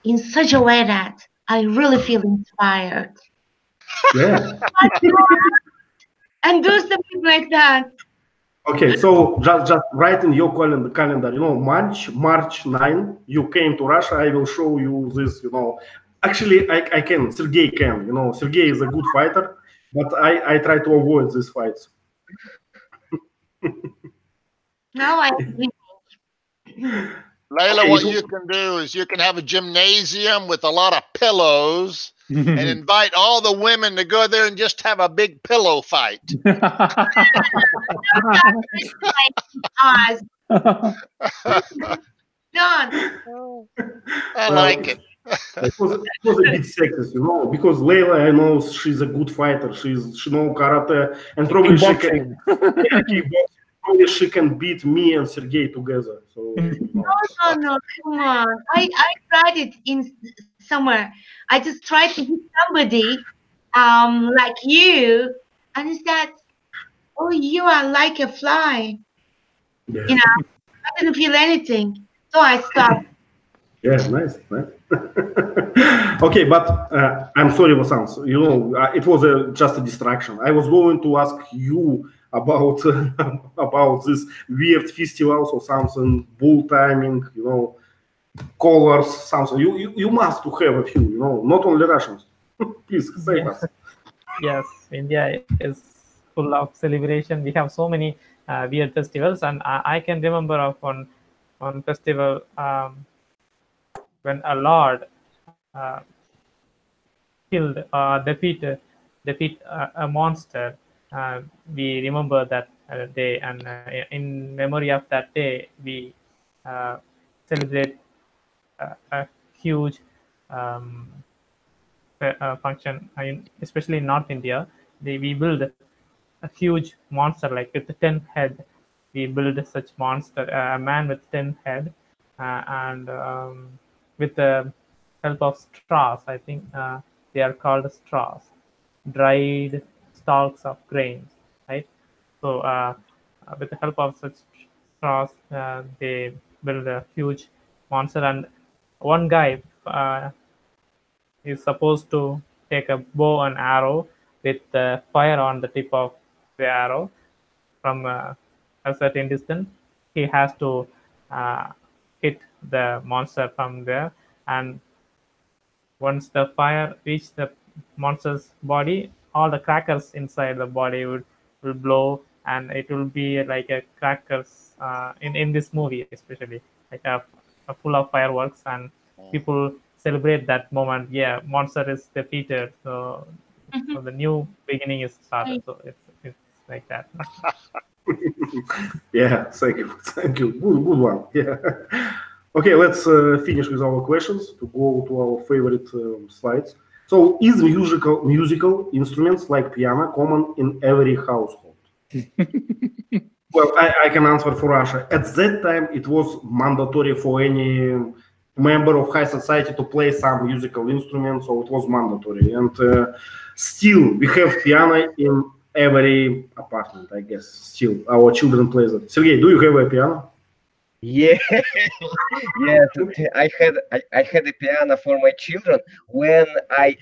Speaker 6: in such a way that I really feel inspired.
Speaker 1: Yeah.
Speaker 6: And do something like that.
Speaker 1: Okay, so just write in your calendar, March 9, you came to Russia, I will show you this, Actually, I can, Sergey can, Sergey is a good fighter, but I try to avoid these fights.
Speaker 6: No, I agree.
Speaker 7: Leila, what you can do is you can have a gymnasium with a lot of pillows and invite all the women to go there and just have a big pillow fight.
Speaker 6: Done.
Speaker 7: I like it.
Speaker 1: It was a bit sexist, because Leila, I know she's a good fighter. She knows karate, and probably she can beat me and Sergey together. So
Speaker 6: No, come on. I tried it in somewhere. I just tried to hit somebody like you, and it's that, oh, you are like a fly.
Speaker 1: yeah.
Speaker 6: I didn't feel anything, so I stopped.
Speaker 1: Yeah, nice. Okay, but I'm sorry, Vasant. It was just a distraction. I was going to ask you about this weird festivals or something, bull timing, colors, something. You must to have a few, not only Russians. Please say us.
Speaker 2: Yes, India is full of celebration. We have so many weird festivals, and I can remember of one festival when a lord killed defeat a monster. We remember that day, and in memory of that day, we celebrate a huge function. Especially in North India, we build a huge monster like with 10 head. We build such monster, a man with 10 head, and with the help of straws. I think they are called straws, dried stalks of grains, right? So with the help of such straws, they build a huge monster, and one guy is supposed to take a bow and arrow with the fire on the tip of the arrow from a certain distance. He has to hit the monster from there, and once the fire reaches the monster's body, all the crackers inside the body will blow, and it will be like a crackers in this movie, especially like a full of fireworks, and people celebrate that moment. Yeah, monster is defeated. So So the new beginning is started. So it's like that.
Speaker 1: Yeah, thank you. Thank you. Good one. Yeah. Okay, let's finish with our questions to go to our favorite slides. So, is musical instruments like piano common in every household? Well, I can answer for Russia. At that time, it was mandatory for any member of high society to play some musical instrument, so it was mandatory. And still, we have piano in every apartment, I guess. Still, our children play that. Sergey, do you have a piano?
Speaker 5: Yeah, yes. I had a piano for my children when I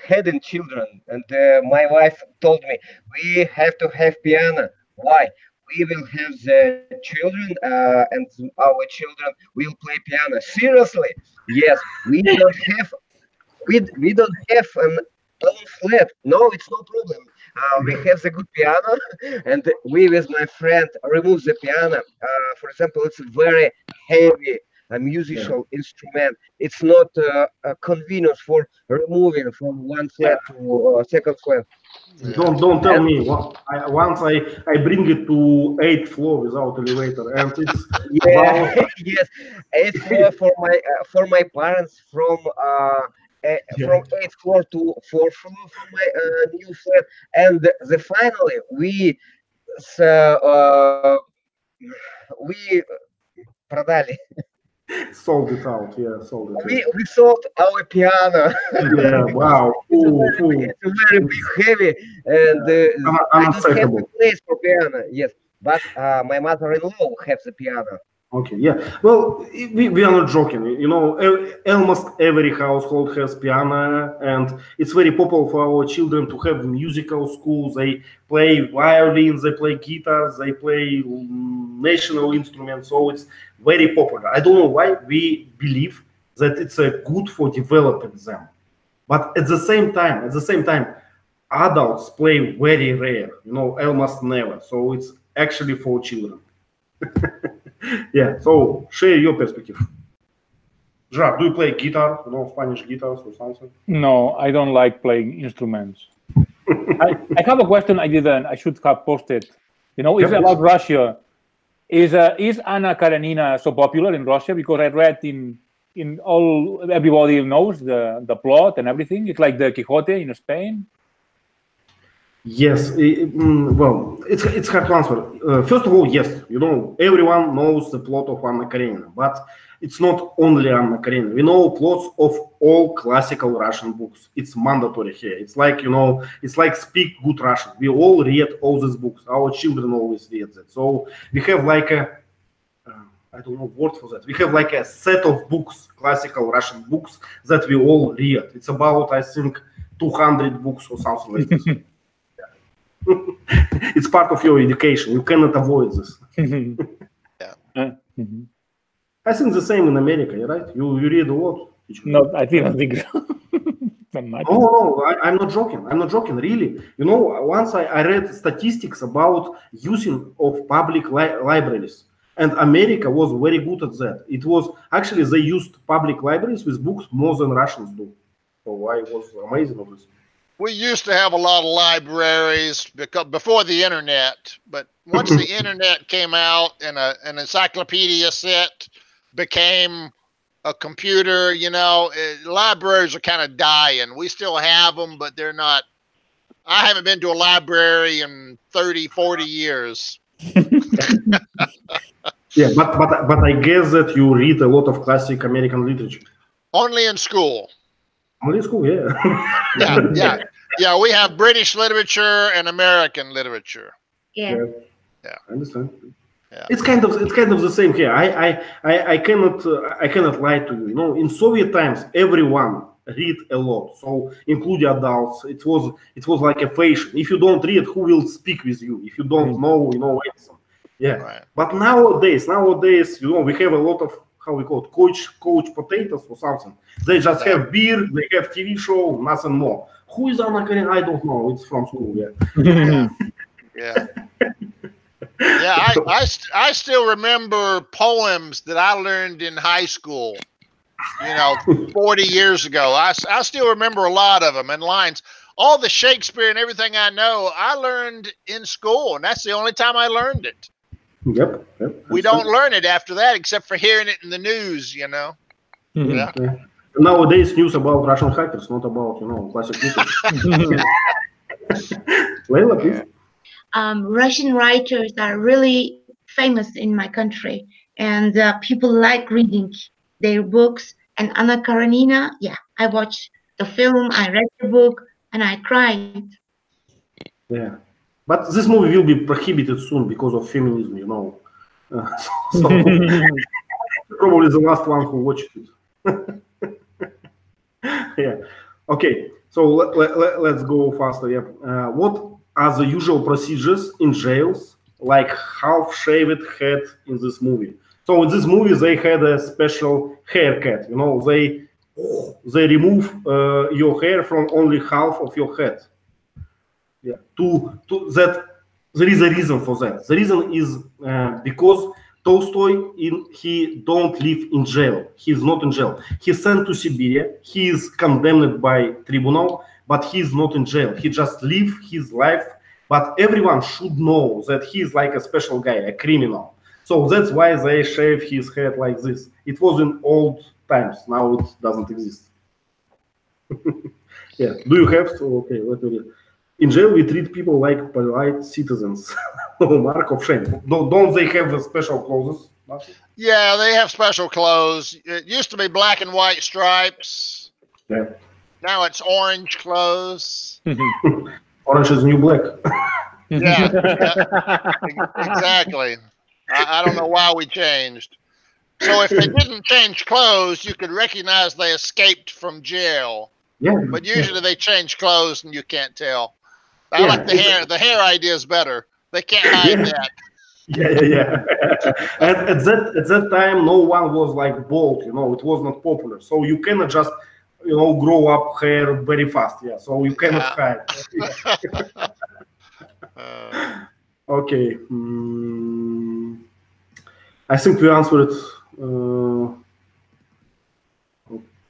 Speaker 5: hadn't children, and my wife told me we have to have piano. Why? We will have the children, and our children will play piano. Seriously? Yes. We don't have an own flat. No, it's no problem. We have the good piano, and we with my friend remove the piano. For example, it's a very heavy musical instrument. It's not a convenience for removing from one flat to second flat.
Speaker 1: Don't tell me. Once I bring it to 8th floor without elevator, and it's
Speaker 5: Yeah,
Speaker 1: about
Speaker 5: yes, eighth floor for my parents from eighth floor to fourth floor from my new flat, and the finally s- uh, we продали.
Speaker 1: sold it out. Yeah, sold it. Yeah.
Speaker 5: We sold our piano.
Speaker 1: Yeah, wow.
Speaker 5: It's a very big, heavy, and I don't have the
Speaker 1: Unacceptable.
Speaker 5: place for piano. Yes, but my mother-in-law has the piano.
Speaker 1: Okay, yeah. Well, we are not joking. You know, almost every household has piano, and it's very popular for our children to have musical schools. They play violins, they play guitars, they play national instruments. So it's very popular. I don't know why we believe that it's good for developing them, but at the same time, adults play very rare. You know, almost never. So it's actually for children. Yeah, so share your perspective. Jacques, do you play guitar, you know, Spanish guitars or something?
Speaker 4: No, I don't like playing instruments. I have a question I should have posted. You know, it's about Russia. Is Anna Karenina so popular in Russia? Because I read in all, everybody knows the plot and everything. It's like the Quixote in Spain.
Speaker 1: Yes, well, it's hard to answer. First of all, yes, you know, everyone knows the plot of Anna Karenina, but it's not only Anna Karenina. We know plots of all classical Russian books. It's mandatory here. It's like, you know, it's like speak good Russian. We all read all these books. Our children always read that. So we have like I don't know word for that. We have like a set of books, classical Russian books that we all read. It's about, I think, 200 books or something like this. It's part of your education. You cannot avoid this. I think the same in America, right? You read a lot.
Speaker 4: No, I don't think so.
Speaker 1: No, I'm not joking. I'm not joking, really. You know, once I read statistics about using of public libraries, and America was very good at that. It was actually they used public libraries with books more than Russians do. So I was amazing of this.
Speaker 7: We used to have a lot of libraries because before the internet, but once the internet came out and an encyclopedia set became a computer, you know, libraries are kind of dying. We still have them, but they're not. I haven't been to a library in 30, 40 years.
Speaker 1: Yeah, but I guess that you read a lot of classic American literature.
Speaker 7: Only in school.
Speaker 1: Only in school, yeah.
Speaker 7: Yeah, we have British literature and American literature.
Speaker 6: Yeah.
Speaker 1: I understand.
Speaker 7: Yeah.
Speaker 1: It's kind of the same here. I cannot lie to you. You know, in Soviet times, everyone read a lot. So including adults, it was like a fashion. If you don't read, who will speak with you? If you don't know, you know anything. Yeah.
Speaker 7: Right.
Speaker 1: But nowadays, you know, we have a lot of how we call it, coach potatoes or something. They just have beer, they have TV show, nothing more. Who is Anna Karenina? I don't know. It's from school,
Speaker 7: Yeah. Yeah, I still remember poems that I learned in high school, you know, 40 years ago. I still remember a lot of them and lines. all the Shakespeare and everything I know, I learned in school, and that's the only time I learned it.
Speaker 1: Yep.
Speaker 7: We don't learn it after that, except for hearing it in the news, you know.
Speaker 1: Yeah. Nowadays, news about Russian hackers, not about classic literature. Leila, please.
Speaker 6: Russian writers are really famous in my country, and people like reading their books. And Anna Karenina, yeah, I watched the film, I read the book, and I cried.
Speaker 1: Yeah, but this movie will be prohibited soon because of feminism, so probably the last one who watched it. Yeah. Okay. So let's go faster. Yeah. What are the usual procedures in jails, like half-shaved head in this movie? So in this movie, they had a special haircut. They remove your hair from only half of your head. Yeah. To that, there is a reason for that. The reason is because Tolstoy, he don't live in jail. He's not in jail. He's sent to Siberia. He is condemned by tribunal, but he's not in jail. He just live his life. But everyone should know that he's like a special guy, a criminal. So that's why they shave his head like this. It was in old times. Now it doesn't exist. Yeah. Do you have? Okay, let me read. In jail, we treat people like polite citizens. Mark of shame. Don't they have special clothes?
Speaker 7: Yeah, they have special clothes. It used to be black and white stripes.
Speaker 1: Yeah.
Speaker 7: Now it's orange clothes.
Speaker 1: Orange is new black.
Speaker 7: Yeah, exactly. I don't know why we changed. So if they didn't change clothes, you could recognize they escaped from jail.
Speaker 1: Yeah.
Speaker 7: But usually they change clothes and you can't tell. I like the hair. The hair idea is better. They can't hide that.
Speaker 1: Yeah. And at that time, no one was like bald. It was not popular. So you cannot just grow up hair very fast. Yeah. So you cannot hide. Okay. I think we answered.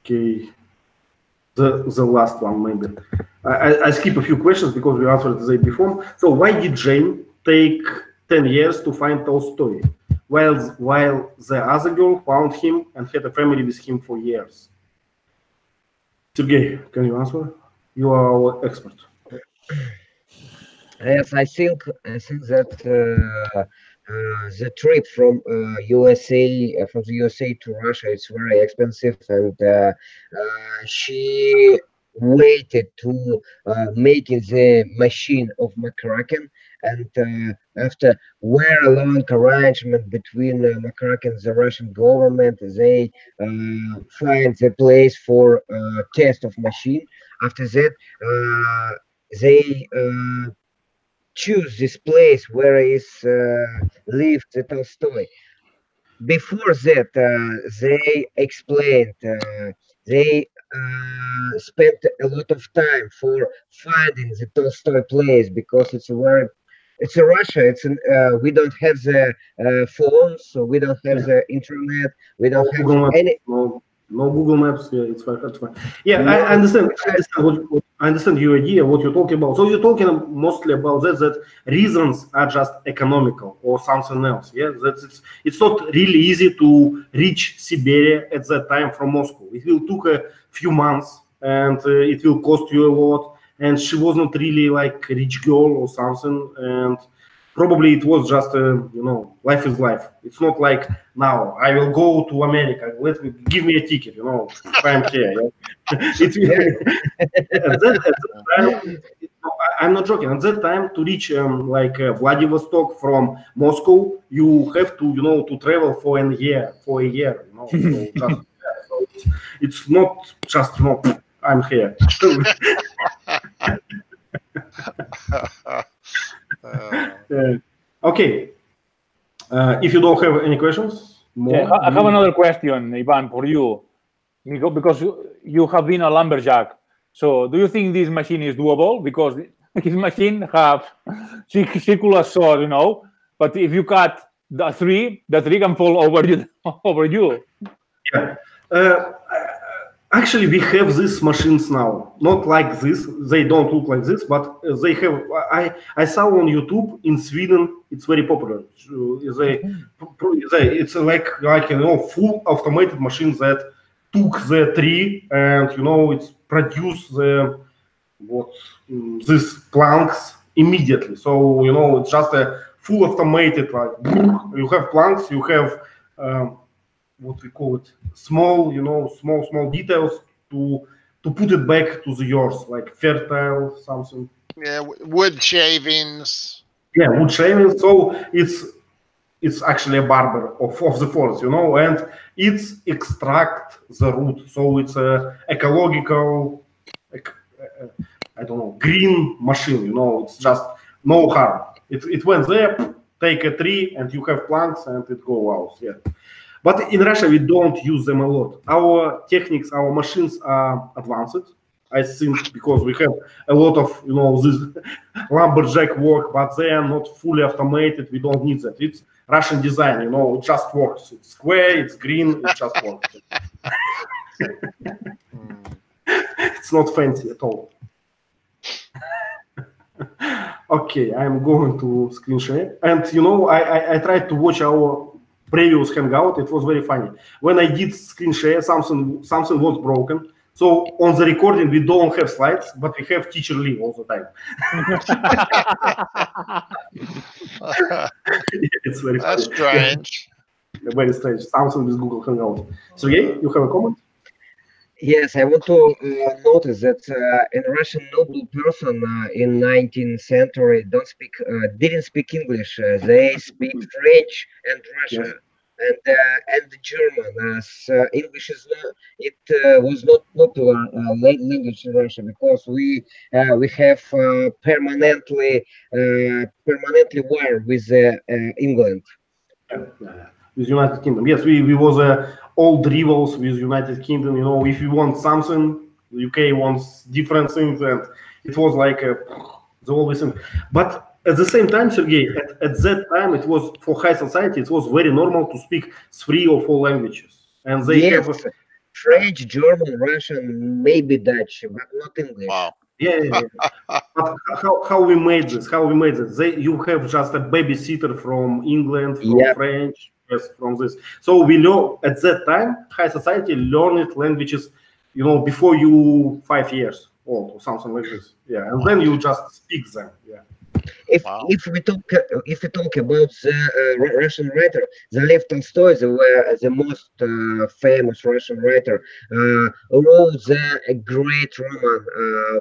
Speaker 1: Okay. The last one, maybe. I skip a few questions because we answered the day before. So why did Jane take 10 years to find Tolstoy, while the other girl found him and had a family with him for years? Sergey, can you answer? You are our expert.
Speaker 5: Yes, I think that the trip from the USA to Russia is very expensive, and she waited to making the machine of McCracken, and after very long arrangement between McCracken and the Russian government, they find the place for test of machine. After that, they choose this place where is lived the Tolstoy. Before that, they explained, they spent a lot of time for finding the Tolstoy place because it's a Russia. We don't have the phones, so we don't have the internet. We don't have any.
Speaker 1: No Google Maps. Yeah, it's fine. Yeah, I understand. I understand your idea, what you're talking about. So you're talking mostly about that reasons are just economical or something else. Yeah, it's not really easy to reach Siberia at that time from Moscow. It will took a few months and it will cost you a lot. And she was not really like a rich girl or something. And probably it was just life is life. It's not like now I will go to America. Give me a ticket. If I'm here. At that time, I'm not joking. At that time, to reach Vladivostok from Moscow, you have to to travel for a year. So it's not just I'm here. Okay. If you don't have any questions,
Speaker 4: I have another question, Ivan, for you, because you have been a lumberjack. So, do you think this machine is doable? Because his machine have circular saw, but if you cut the tree can fall over you.
Speaker 1: Yeah. Actually, we have these machines now. Not like this. They don't look like this, but they have. I saw on YouTube in Sweden. It's very popular. It's like full automated machines that took the tree and it's produced the these planks immediately. So it's just a full automated, like you have planks, you have what we call it, small small details to put it back to the earth, like fertile something.
Speaker 7: Yeah, wood shavings.
Speaker 1: Yeah, wood shavings. So it's actually a barber of the forest, and it's extract the root. So it's a ecological, I don't know, green machine. It's just no harm. It went there, take a tree, and you have planks, and it go out. Yeah. But in Russia, we don't use them a lot. Our techniques, our machines are advanced, I think, because we have a lot of, this lumberjack work, but they are not fully automated. We don't need that. It's Russian design, it just works. It's square, it's green, it just works. It's not fancy at all. Okay, I'm going to screen share. And, I tried to watch our previous hangout. It was very funny. When I did screen share, something was broken. So on the recording, we don't have slides, but we have teacher Lee all the time. It's very funny.
Speaker 7: That's strange.
Speaker 1: Very strange. Something with Google Hangout. Sergey, you have a comment?
Speaker 5: Yes, I want to notice that a Russian noble person in 19th century didn't speak English. They speak French and Russian.
Speaker 1: Yes.
Speaker 5: And German, as English is was not popular language in Russia, because we have permanently war with England.
Speaker 1: With United Kingdom, yes, we was old rivals with United Kingdom. If you want something, the UK wants different things, and it was like the always thing. But at the same time, Sergey, at that time, it was for high society. It was very normal to speak 3 or 4 languages, and they have
Speaker 5: French, German, Russian, maybe Dutch, but not English.
Speaker 7: Wow.
Speaker 1: Yeah. But how we made this? You have just a babysitter from England, from French, yes, from this. So we know at that time, high society learned languages, before you 5 years old or something like this. Yeah, and then you just speak them. Yeah.
Speaker 5: If we talk about the Russian writer, the Lev Tolstoy, the most famous Russian writer, wrote a great roman,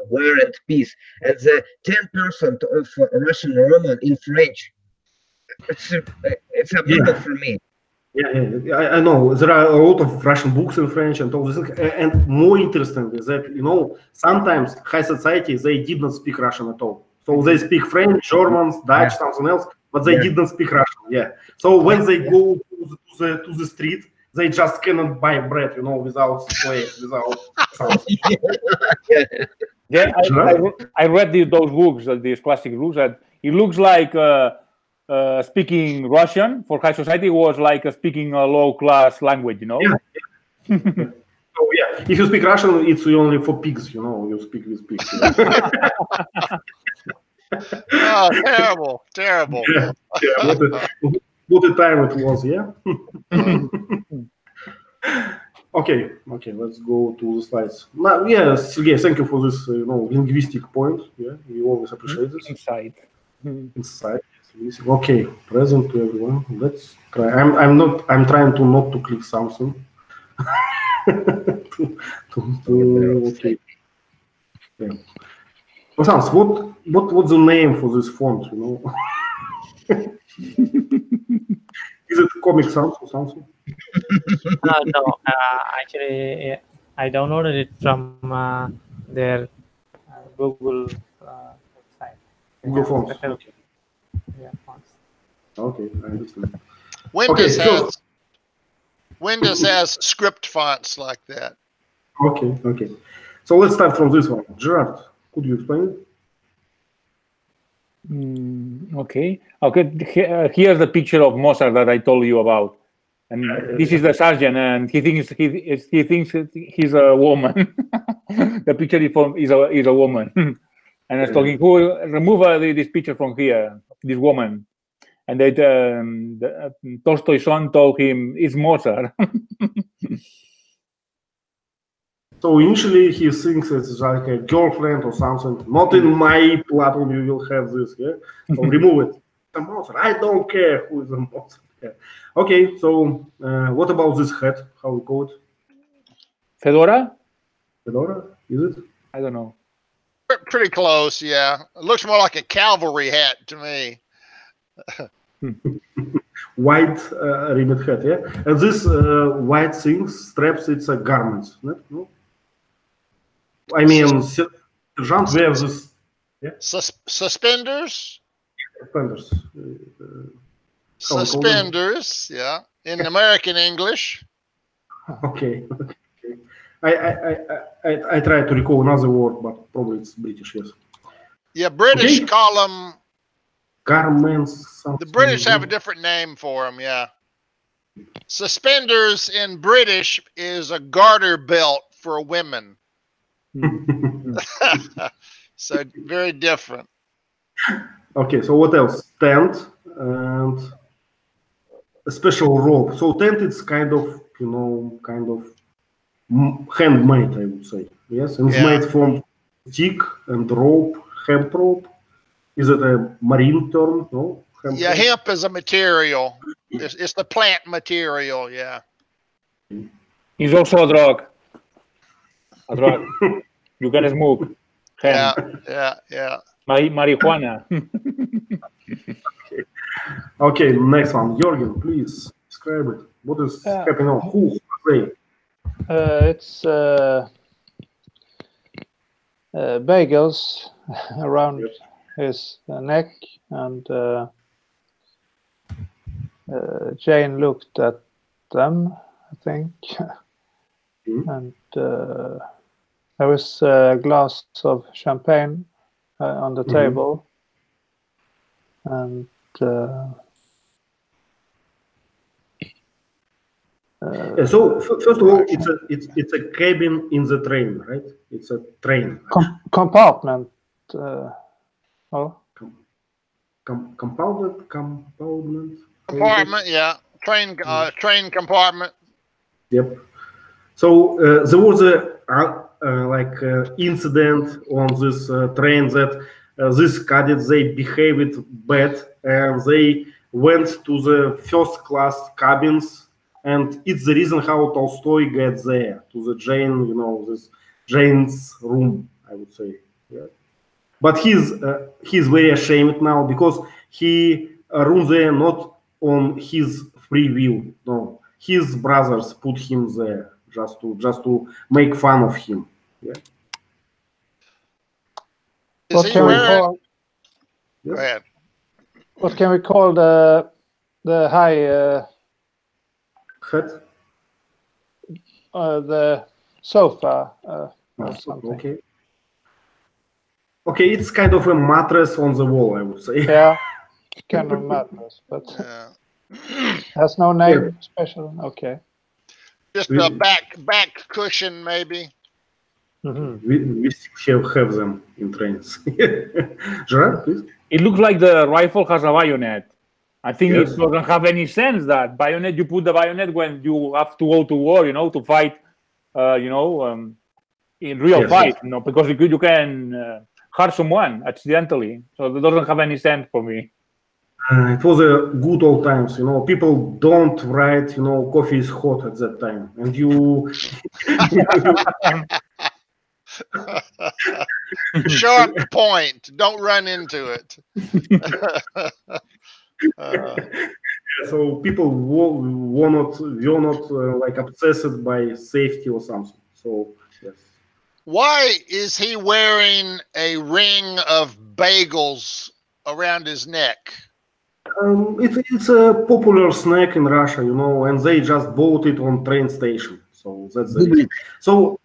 Speaker 5: War and Peace, and the 10% of Russian roman in French. It's a big for me.
Speaker 1: Yeah, I know there are a lot of Russian books in French and all this, and more interesting is that sometimes high society they did not speak Russian at all. So they speak French, German, Dutch, something else, but they didn't speak Russian. Yeah. So when they go to the street, they just cannot buy bread, without slaves, without something.
Speaker 4: Yeah, I read those books, these classic books, and it looks like speaking Russian for high society was like speaking a low-class language,
Speaker 1: Yeah. So yeah, if you speak Russian, it's only for pigs, you speak with pigs.
Speaker 7: Oh, terrible.
Speaker 1: Yeah, what a time it was, yeah? Okay, let's go to the slides. Now, yes, Sergey, thank you for this, linguistic point. Yeah, we always appreciate this.
Speaker 4: Insight.
Speaker 1: Okay, present to everyone. Let's try. I'm trying to not to click something. Okay. Yeah. Sans, what's the name for this font? Is it Comic Sans or something?
Speaker 2: No, actually, I downloaded it from their Google website.
Speaker 1: Google Fonts.
Speaker 2: Okay. Yeah, fonts.
Speaker 1: Okay, I understand.
Speaker 7: Windows has script fonts like that.
Speaker 1: Okay. So let's start from this one. Gerard, could you explain it?
Speaker 4: Okay. Here's the picture of Mozart that I told you about. And this is the sergeant, and he thinks he's a woman. The picture is a woman, and I was talking, who will remove this picture from here, this woman, and Tolstoy's son told him it's Mozart.
Speaker 1: So initially he thinks it's like a girlfriend or something. Not in my platform you will have this, yeah? So remove it. The Mozart. I don't care who is the Mozart. Yeah. Okay, so what about this hat? How we call it?
Speaker 4: Fedora?
Speaker 1: Fedora? Is it?
Speaker 4: I don't know.
Speaker 7: Pretty close, yeah. It looks more like a cavalry hat to me.
Speaker 1: White ribbed hat, yeah? And this white things, straps, it's a garment, no? I mean, sergeant wears this, yeah?
Speaker 7: Suspenders?
Speaker 1: Suspenders.
Speaker 7: Suspenders, yeah. In American English.
Speaker 1: Okay. I try to recall another word, but probably it's British, yes.
Speaker 7: Yeah, British call them
Speaker 1: garments.
Speaker 7: The British have a different name for them, yeah. Suspenders in British is a garter belt for women. So very different.
Speaker 1: Okay, so what else? Tent and a special rope. So tent is kind of, handmade, I would say. Yes, and it's made from stick and rope, hemp rope. Is it a marine term? No. Hemp
Speaker 7: yeah, hemp is a material. It's the plant material. Yeah.
Speaker 4: It's also a drug. A drug. You can smoke. Hemp.
Speaker 7: Yeah.
Speaker 4: Marijuana.
Speaker 1: Okay, next one. Jorgen, please describe it. What is happening on? Who are they?
Speaker 3: It's bagels around his neck, and Jane looked at them, I think, and there was a glass of champagne on the table, and
Speaker 1: so first of all, it's a cabin in the train, right? It's a train
Speaker 3: compartment.
Speaker 7: Compartment, yeah. Train compartment.
Speaker 1: Yep. So there was a incident on this train that these cadets, they behaved bad and they went to the first class cabins, and it's the reason how Tolstoy gets there to the Jane, this Jane's room, I would say. Yeah. But he's very ashamed now because he rooms there not on his free will. No, his brothers put him there just to make fun of him. Yeah.
Speaker 3: What can we call?
Speaker 7: Go ahead.
Speaker 3: What can we call the high
Speaker 1: hat?
Speaker 3: The sofa. Or something.
Speaker 1: Okay. Okay, it's kind of a mattress on the wall, I would say.
Speaker 3: Yeah, kind of mattress, but has no name special. Okay.
Speaker 7: Just a back cushion, maybe.
Speaker 1: We still have them in trains. Gerard, please.
Speaker 4: It looks like the rifle has a bayonet. I think it doesn't have any sense that bayonet. You put the bayonet when you have to go to war, to fight, in real fight, because you can hurt someone accidentally. So it doesn't have any sense for me.
Speaker 1: It was a good old times, people don't write, coffee is hot at that time. And you...
Speaker 7: Sharp point. Don't run into it.
Speaker 1: So people were not obsessed by safety or something. So, yes.
Speaker 7: Why is he wearing a ring of bagels around his neck?
Speaker 1: It's a popular snack in Russia, and they just bought it on train station. So that's the reason. So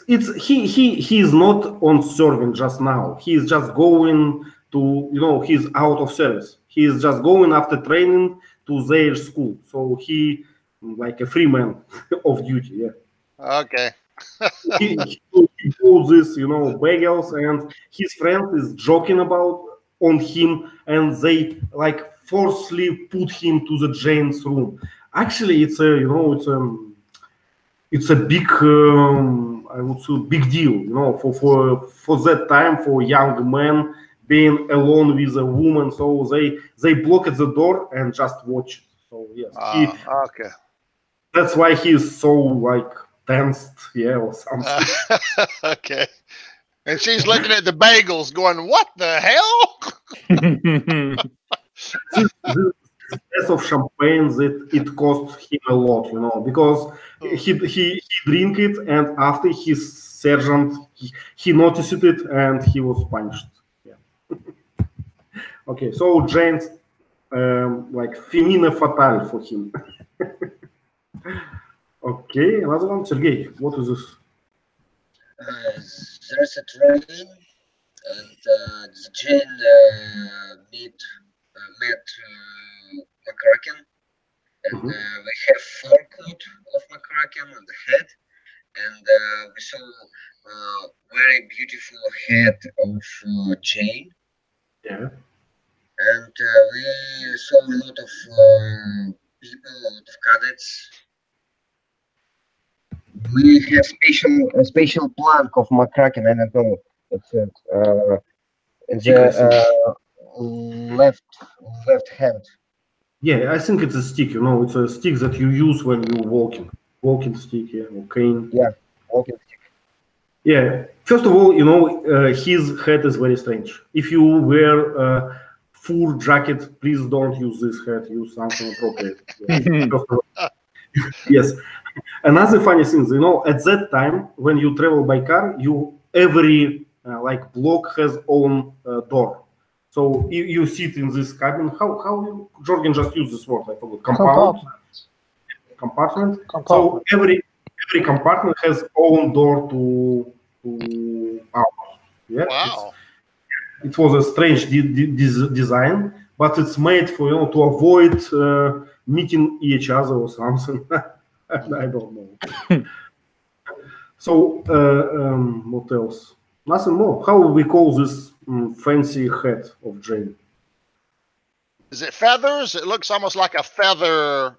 Speaker 1: he's not on serving just now. He's just going to, he's out of service. He's just going after training to their school. So he like a free man of duty. Yeah.
Speaker 7: Okay.
Speaker 1: he bought this, bagels, and his friend is joking about on him, and they like forcefully put him to the Jane's room. Actually, it's a big, I would say, big deal, for that time, for young men being alone with a woman. So they blocked the door and just watch it. So yes,
Speaker 7: okay.
Speaker 1: That's why he's so like tensed, or something.
Speaker 7: Okay. And she's looking at the bagels going, what the hell?
Speaker 1: Glass of champagne, it cost him a lot, because he drink it, and after his sergeant, he noticed it and he was punished. Yeah. Okay, so Jane's like femina fatale for him. Okay, another one, Sergey. What is this?
Speaker 5: There's a train, and Jane met McCracken, and we have forecoat of McCracken on the head, and we saw very beautiful head of Jane.
Speaker 1: Yeah.
Speaker 5: And we saw a lot of people, a lot of cadets. We have a special plank of McCracken. I don't know. It's in the left hand.
Speaker 1: Yeah, I think it's a stick. It's a stick that you use when you're walking. Walking stick, or cane.
Speaker 5: Yeah, walking stick.
Speaker 1: Yeah. First of all, his hat is very strange. If you wear a fur jacket, please don't use this hat. Use something appropriate. Yes. Another funny thing, at that time when you travel by car, every like block has own door. So you sit in this cabin. How Jorgen just used this word? I forgot. Compartment. So every compartment has own door to out. Yeah.
Speaker 7: Wow.
Speaker 1: It was a strange design, but it's made for to avoid meeting each other or something. I don't know. So what else? Nothing more. How we call this fancy hat of Jane?
Speaker 7: Is it feathers? It looks almost like a feather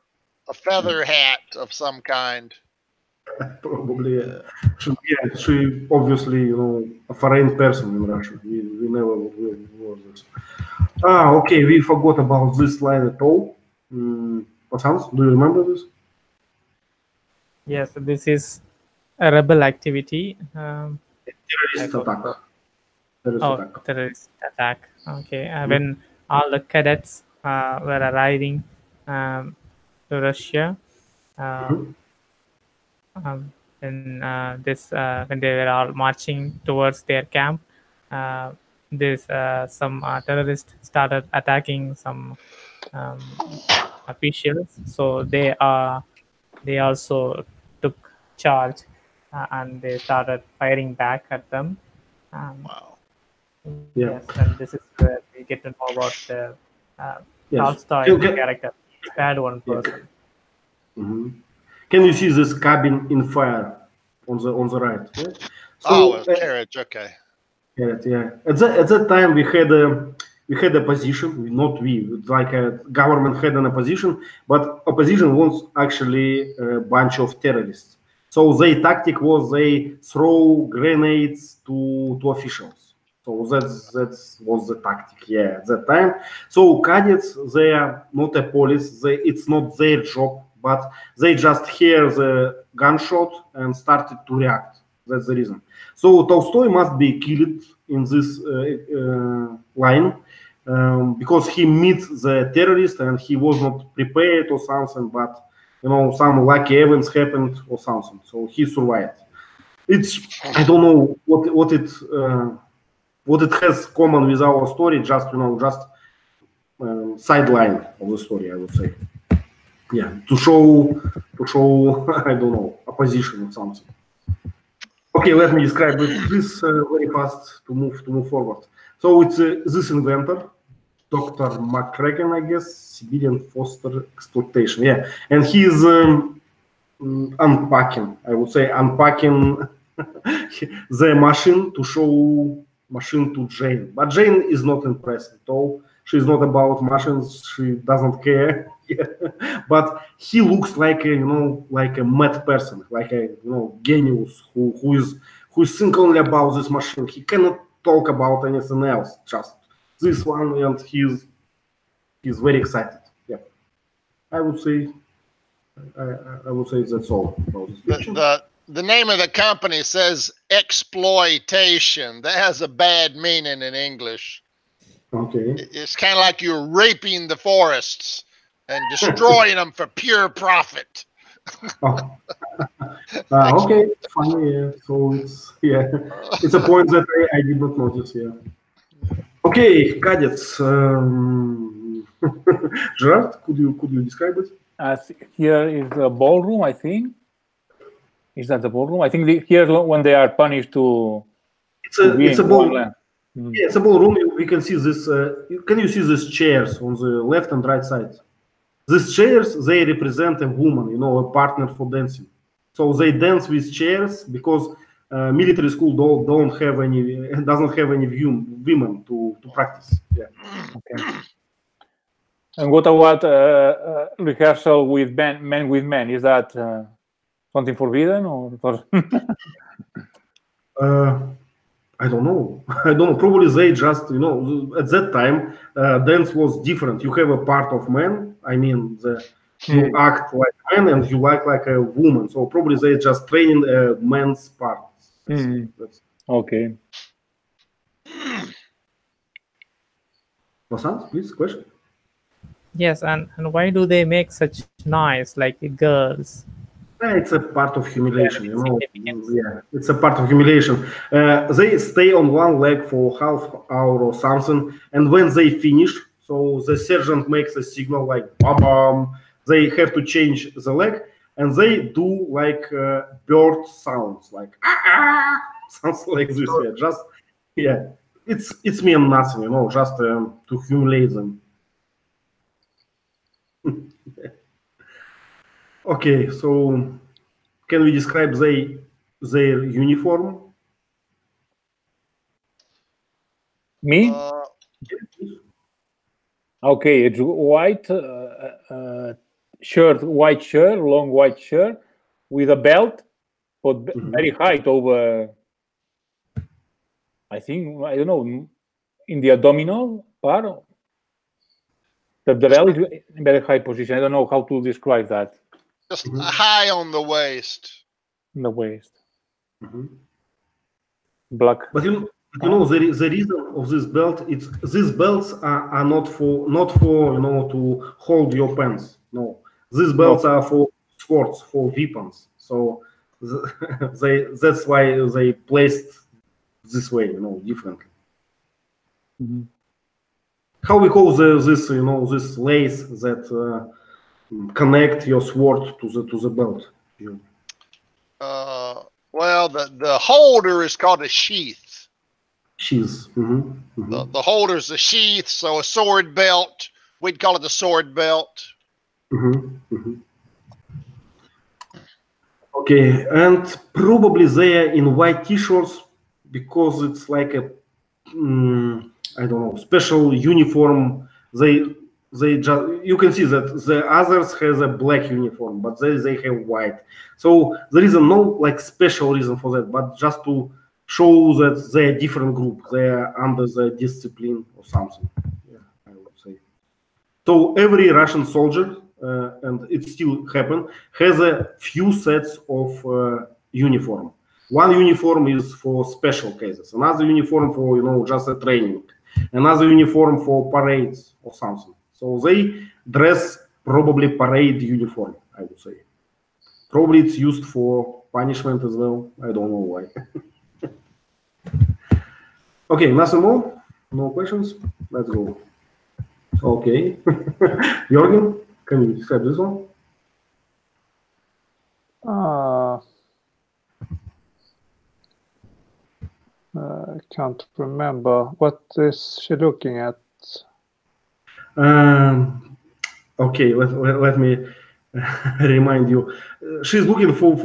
Speaker 7: hat of some kind.
Speaker 1: Probably. Yeah. She obviously, a foreign person in Russia. We never wore this. Okay. We forgot about this line at all. Hans, do you remember this?
Speaker 2: Yes, this is a rebel activity.
Speaker 1: Terrorist attack.
Speaker 2: Terrorist attack. Okay. When all the cadets were arriving to Russia, when they were all marching towards their camp, some terrorists started attacking some officials. So they also took charge and they started firing back at them.
Speaker 7: Wow.
Speaker 2: Yes, and this is where we get to know about the Tolstoy character, bad one person.
Speaker 1: Can you see this cabin in fire on the right? Yeah?
Speaker 7: So, carriage. Okay.
Speaker 1: Carriage, yeah. At that time we had a position, not we, like a government had an opposition, but opposition was actually a bunch of terrorists. So their tactic was they throw grenades to officials. So that was the tactic, at that time. So cadets, they are not a police. It's not their job, but they just hear the gunshot and started to react. That's the reason. So Tolstoy must be killed in this line because he meets the terrorist and he was not prepared or something, but some lucky events happened or something. So he survived. I don't know what it has common with our story. Just sideline of the story, I would say. Yeah, to show I don't know, opposition or something. Okay, let me describe it. Please very fast to move forward. So it's this inventor. Dr. McCracken, I guess, Siberian foster exploitation. Yeah, and he's unpacking. I would say unpacking the machine to show machine to Jane. But Jane is not impressed at all. She's not about machines. She doesn't care. But he looks like a like a mad person, like a genius who is thinking only about this machine. He cannot talk about anything else. Just this one, and he's very excited. Yeah, I would say. I would say that's all about this picture.
Speaker 7: The name of the company says exploitation. That has a bad meaning in English.
Speaker 1: Okay.
Speaker 7: It's kind of like you're raping the forests and destroying them for pure profit.
Speaker 1: Oh. Okay, fine. Yeah. So it's a point that I did not notice. Yeah. Okay, cadets. Gerard, could you describe it?
Speaker 4: Here is the ballroom, I think. Is that the ballroom? I think here when they are punished to.
Speaker 1: It's a ballroom. Yeah, it's a ballroom. We can see this. Can you see these chairs on the left and right side? These chairs, they represent a woman, a partner for dancing. So they dance with chairs because military school doesn't have any women to practice. Yeah.
Speaker 4: Okay. And what about rehearsal with men with men? Is that something forbidden or?
Speaker 1: I don't know. Probably they just, at that time, dance was different. You have a part of men. I mean, you act like a man and you act like a woman. So probably they just training a man's parts. That's
Speaker 4: okay.
Speaker 1: Vasant, please, question.
Speaker 2: Yes, and why do they make such noise like girls?
Speaker 1: It's a part of humiliation, Yeah, it's a part of humiliation. They stay on one leg for half hour or something, and when they finish, so the sergeant makes a signal like "bam." They have to change the leg, and they do like bird sounds, like sounds like this. It's me and nothing, just to humiliate them. Okay, so can we describe their uniform?
Speaker 4: Me? Okay, it's white shirt, long white shirt with a belt, but very high over. I don't know, in the abdominal part. The belt is in very high position. I don't know how to describe that.
Speaker 7: Just high on the waist.
Speaker 4: In the waist. Black.
Speaker 1: But the reason of this belt, these belts are not for to hold your pants. No, these belts are for swords, for weapons. So that's why they placed this way, differently. How we call this this lace that connect your sword to the belt?
Speaker 7: Well, the holder is called a sheath.
Speaker 1: Sheath.
Speaker 7: The holder is a sheath, so a sword belt. We'd call it the sword belt.
Speaker 1: Okay, and probably they are in white t-shirts because it's like a I don't know, special uniform. They just, you can see that the others has a black uniform, but they have white. So there is no like special reason for that, but just to show that they're a different group. They are under the discipline or something. Yeah, I would say. So every Russian soldier, and it still happens, has a few sets of uniform. One uniform is for special cases. Another uniform for just a training. Another uniform for parades or something. So they dress probably parade uniform, I would say. Probably it's used for punishment as well. I don't know why. Okay, nothing more? No questions? Let's go. Okay. Jürgen, can you describe this one?
Speaker 3: I can't remember. What is she looking at?
Speaker 1: Okay, let me remind you. She's looking for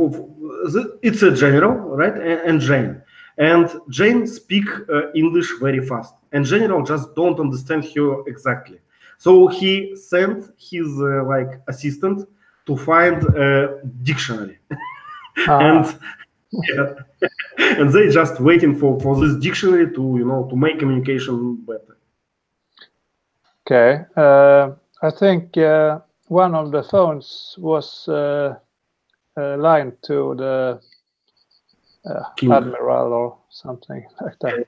Speaker 1: it's a general, right? And Jane. And Jane speak English very fast. And general just don't understand her exactly. So he sent his like assistant to find a dictionary. And yeah, and they just waiting for this dictionary to to make communication better.
Speaker 3: Okay. I think one of the phones was aligned to the admiral or something like that.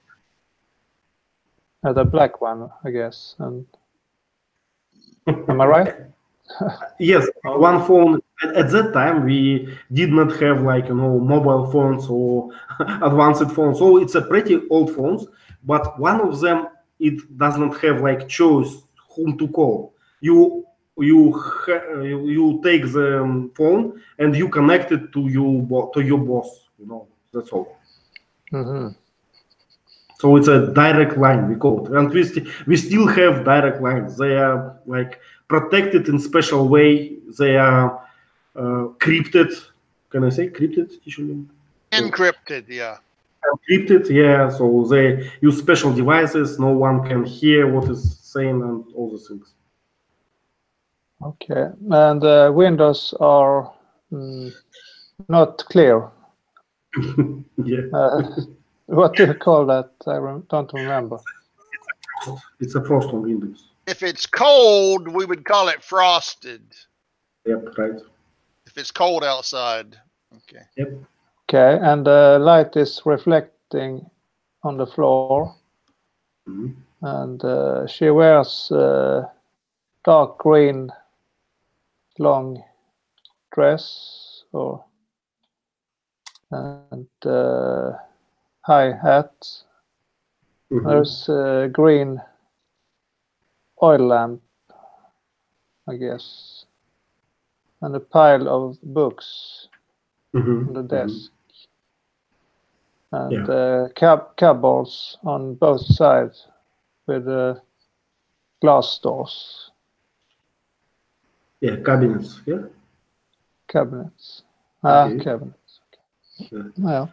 Speaker 3: The black one, I guess. And am I right?
Speaker 1: Yes, one phone. At that time, we did not have like mobile phones or advanced phones. So it's a pretty old phones. But one of them, it does not have like choice whom to call. You take the phone and you connect it to your boss. That's all.
Speaker 3: Mm-hmm.
Speaker 1: So it's a direct line, we call it, and we still have direct lines. They are like protected in special way. They are crypted. Can I say crypted?
Speaker 7: Encrypted, yeah.
Speaker 1: Encrypted, yeah. So they use special devices. No one can hear what is saying and all those things.
Speaker 3: Okay, and windows are not clear.
Speaker 1: Yeah.
Speaker 3: What do you call that? I don't remember.
Speaker 1: It's a frost on Windows.
Speaker 7: If it's cold, we would call it frosted.
Speaker 1: Yep, right.
Speaker 7: If it's cold outside. Okay.
Speaker 1: Yep.
Speaker 3: Okay, and the light is reflecting on the floor.
Speaker 1: Mm-hmm.
Speaker 3: And she wears dark green long dress and high hat.
Speaker 1: Mm-hmm.
Speaker 3: There's a green oil lamp, I guess, and a pile of books on the desk, and cupboards on both sides with glass doors.
Speaker 1: Yeah, cabinets. Yeah.
Speaker 3: Cabinets.
Speaker 1: Okay.
Speaker 3: Cabinets. Okay.
Speaker 1: Yeah.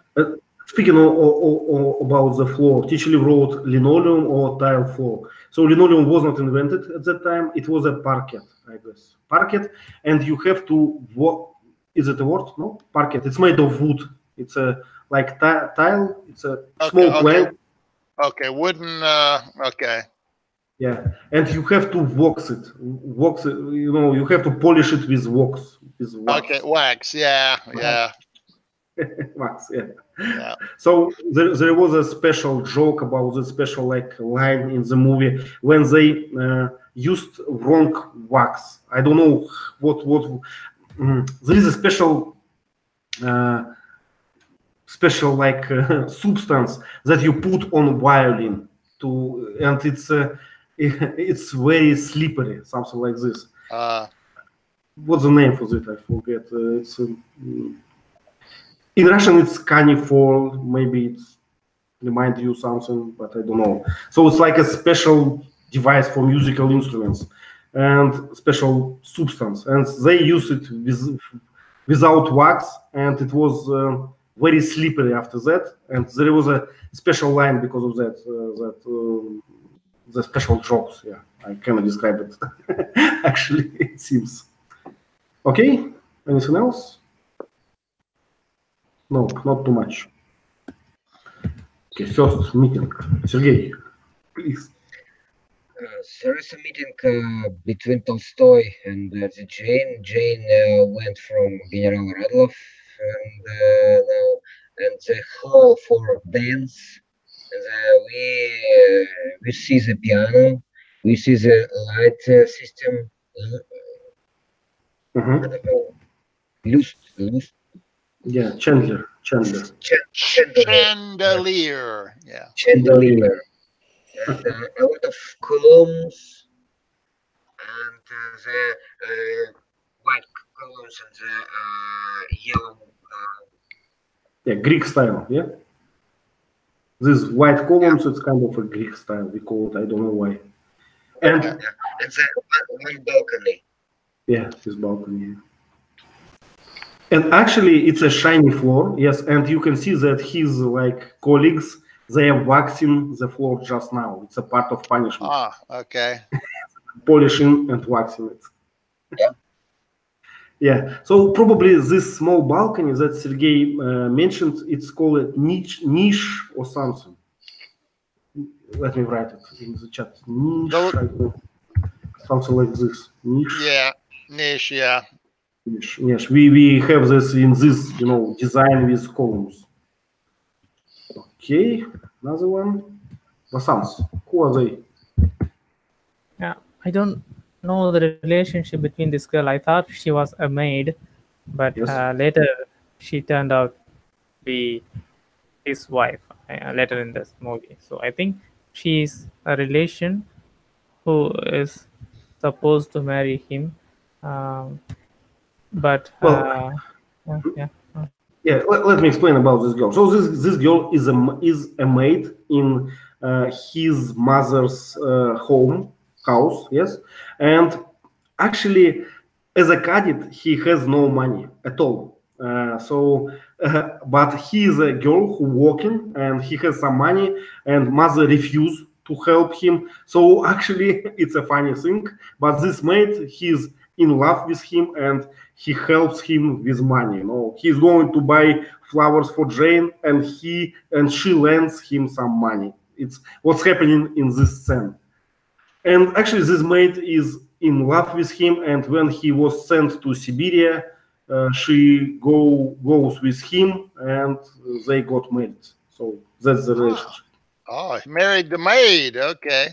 Speaker 1: Speaking about the floor, teacher wrote linoleum or tile floor. So linoleum was not invented at that time. It was a parquet, I guess. Parquet, and you have to is it a word? No, parquet. It's made of wood. It's a like tile. It's a small plank.
Speaker 7: Okay, wooden. Okay.
Speaker 1: Yeah, and you have to wax it. You have to polish it with wax.
Speaker 7: Okay, wax. Yeah.
Speaker 1: Wax, yeah. So there was a special joke about the special line in the movie when they used wrong wax. I don't know what. There is a special substance that you put on violin and it's very slippery, something like this. What's the name for it? I forget. It's. In Russian, it's kanifol. Maybe it reminds you something, but I don't know. So it's like a special device for musical instruments and special substance. And they use it without wax, and it was very slippery after that. And there was a special line because of that. The special jokes. Yeah, I cannot describe it. Actually, it seems. Okay. Anything else? No, not too much. Okay, first meeting. Sergey, please.
Speaker 5: There is a meeting between Tolstoy and the Jane. Jane went from General Radlov and the hall for dance. And we see the piano. We see the light system. I don't know. Lust.
Speaker 1: Yeah, Chandler.
Speaker 7: Chandelier. Yeah.
Speaker 5: Chandelier. And a lot of columns and the white columns and the yellow.
Speaker 1: Yeah, Greek style. Yeah. These white columns, it's kind of a Greek style. We call it. I don't know why. And
Speaker 5: It's a one balcony.
Speaker 1: yeah, his balcony. And actually, it's a shiny floor, yes. And you can see that his like colleagues, they are waxing the floor just now. It's a part of punishment,
Speaker 7: Ah, okay.
Speaker 1: polishing and waxing it.
Speaker 5: Yeah.
Speaker 1: Yeah. So probably this small balcony that Sergey mentioned, it's called a niche or something. Let me write it in the chat. Niche,
Speaker 7: Those-
Speaker 1: I don't know. Something like this. Niche.
Speaker 7: Yeah, niche. Yeah.
Speaker 1: Yes, we have this in this, design with columns. Okay, another one. Vasans, who are they?
Speaker 2: Yeah, I don't know the relationship between this girl. I thought she was a maid, but
Speaker 1: Yes.
Speaker 2: later she turned out to be his wife later in this movie. So I think she's a relation who is supposed to marry him. But
Speaker 1: Well,
Speaker 2: yeah.
Speaker 1: Yeah, let me explain about this girl. So this girl is a maid in his mother's house, yes, and actually, as a cadet, he has no money at all. But he is a girl who working and he has some money, and mother refused to help him. So actually, it's a funny thing. But this maid, he's in love with him and he helps him with money. He's going to buy flowers for Jane, and she lends him some money. It's what's happening in this scene. And actually, this maid is in love with him, and when he was sent to Siberia, she goes with him, and they got married. So that's the relationship.
Speaker 7: Oh, he married the maid. Okay.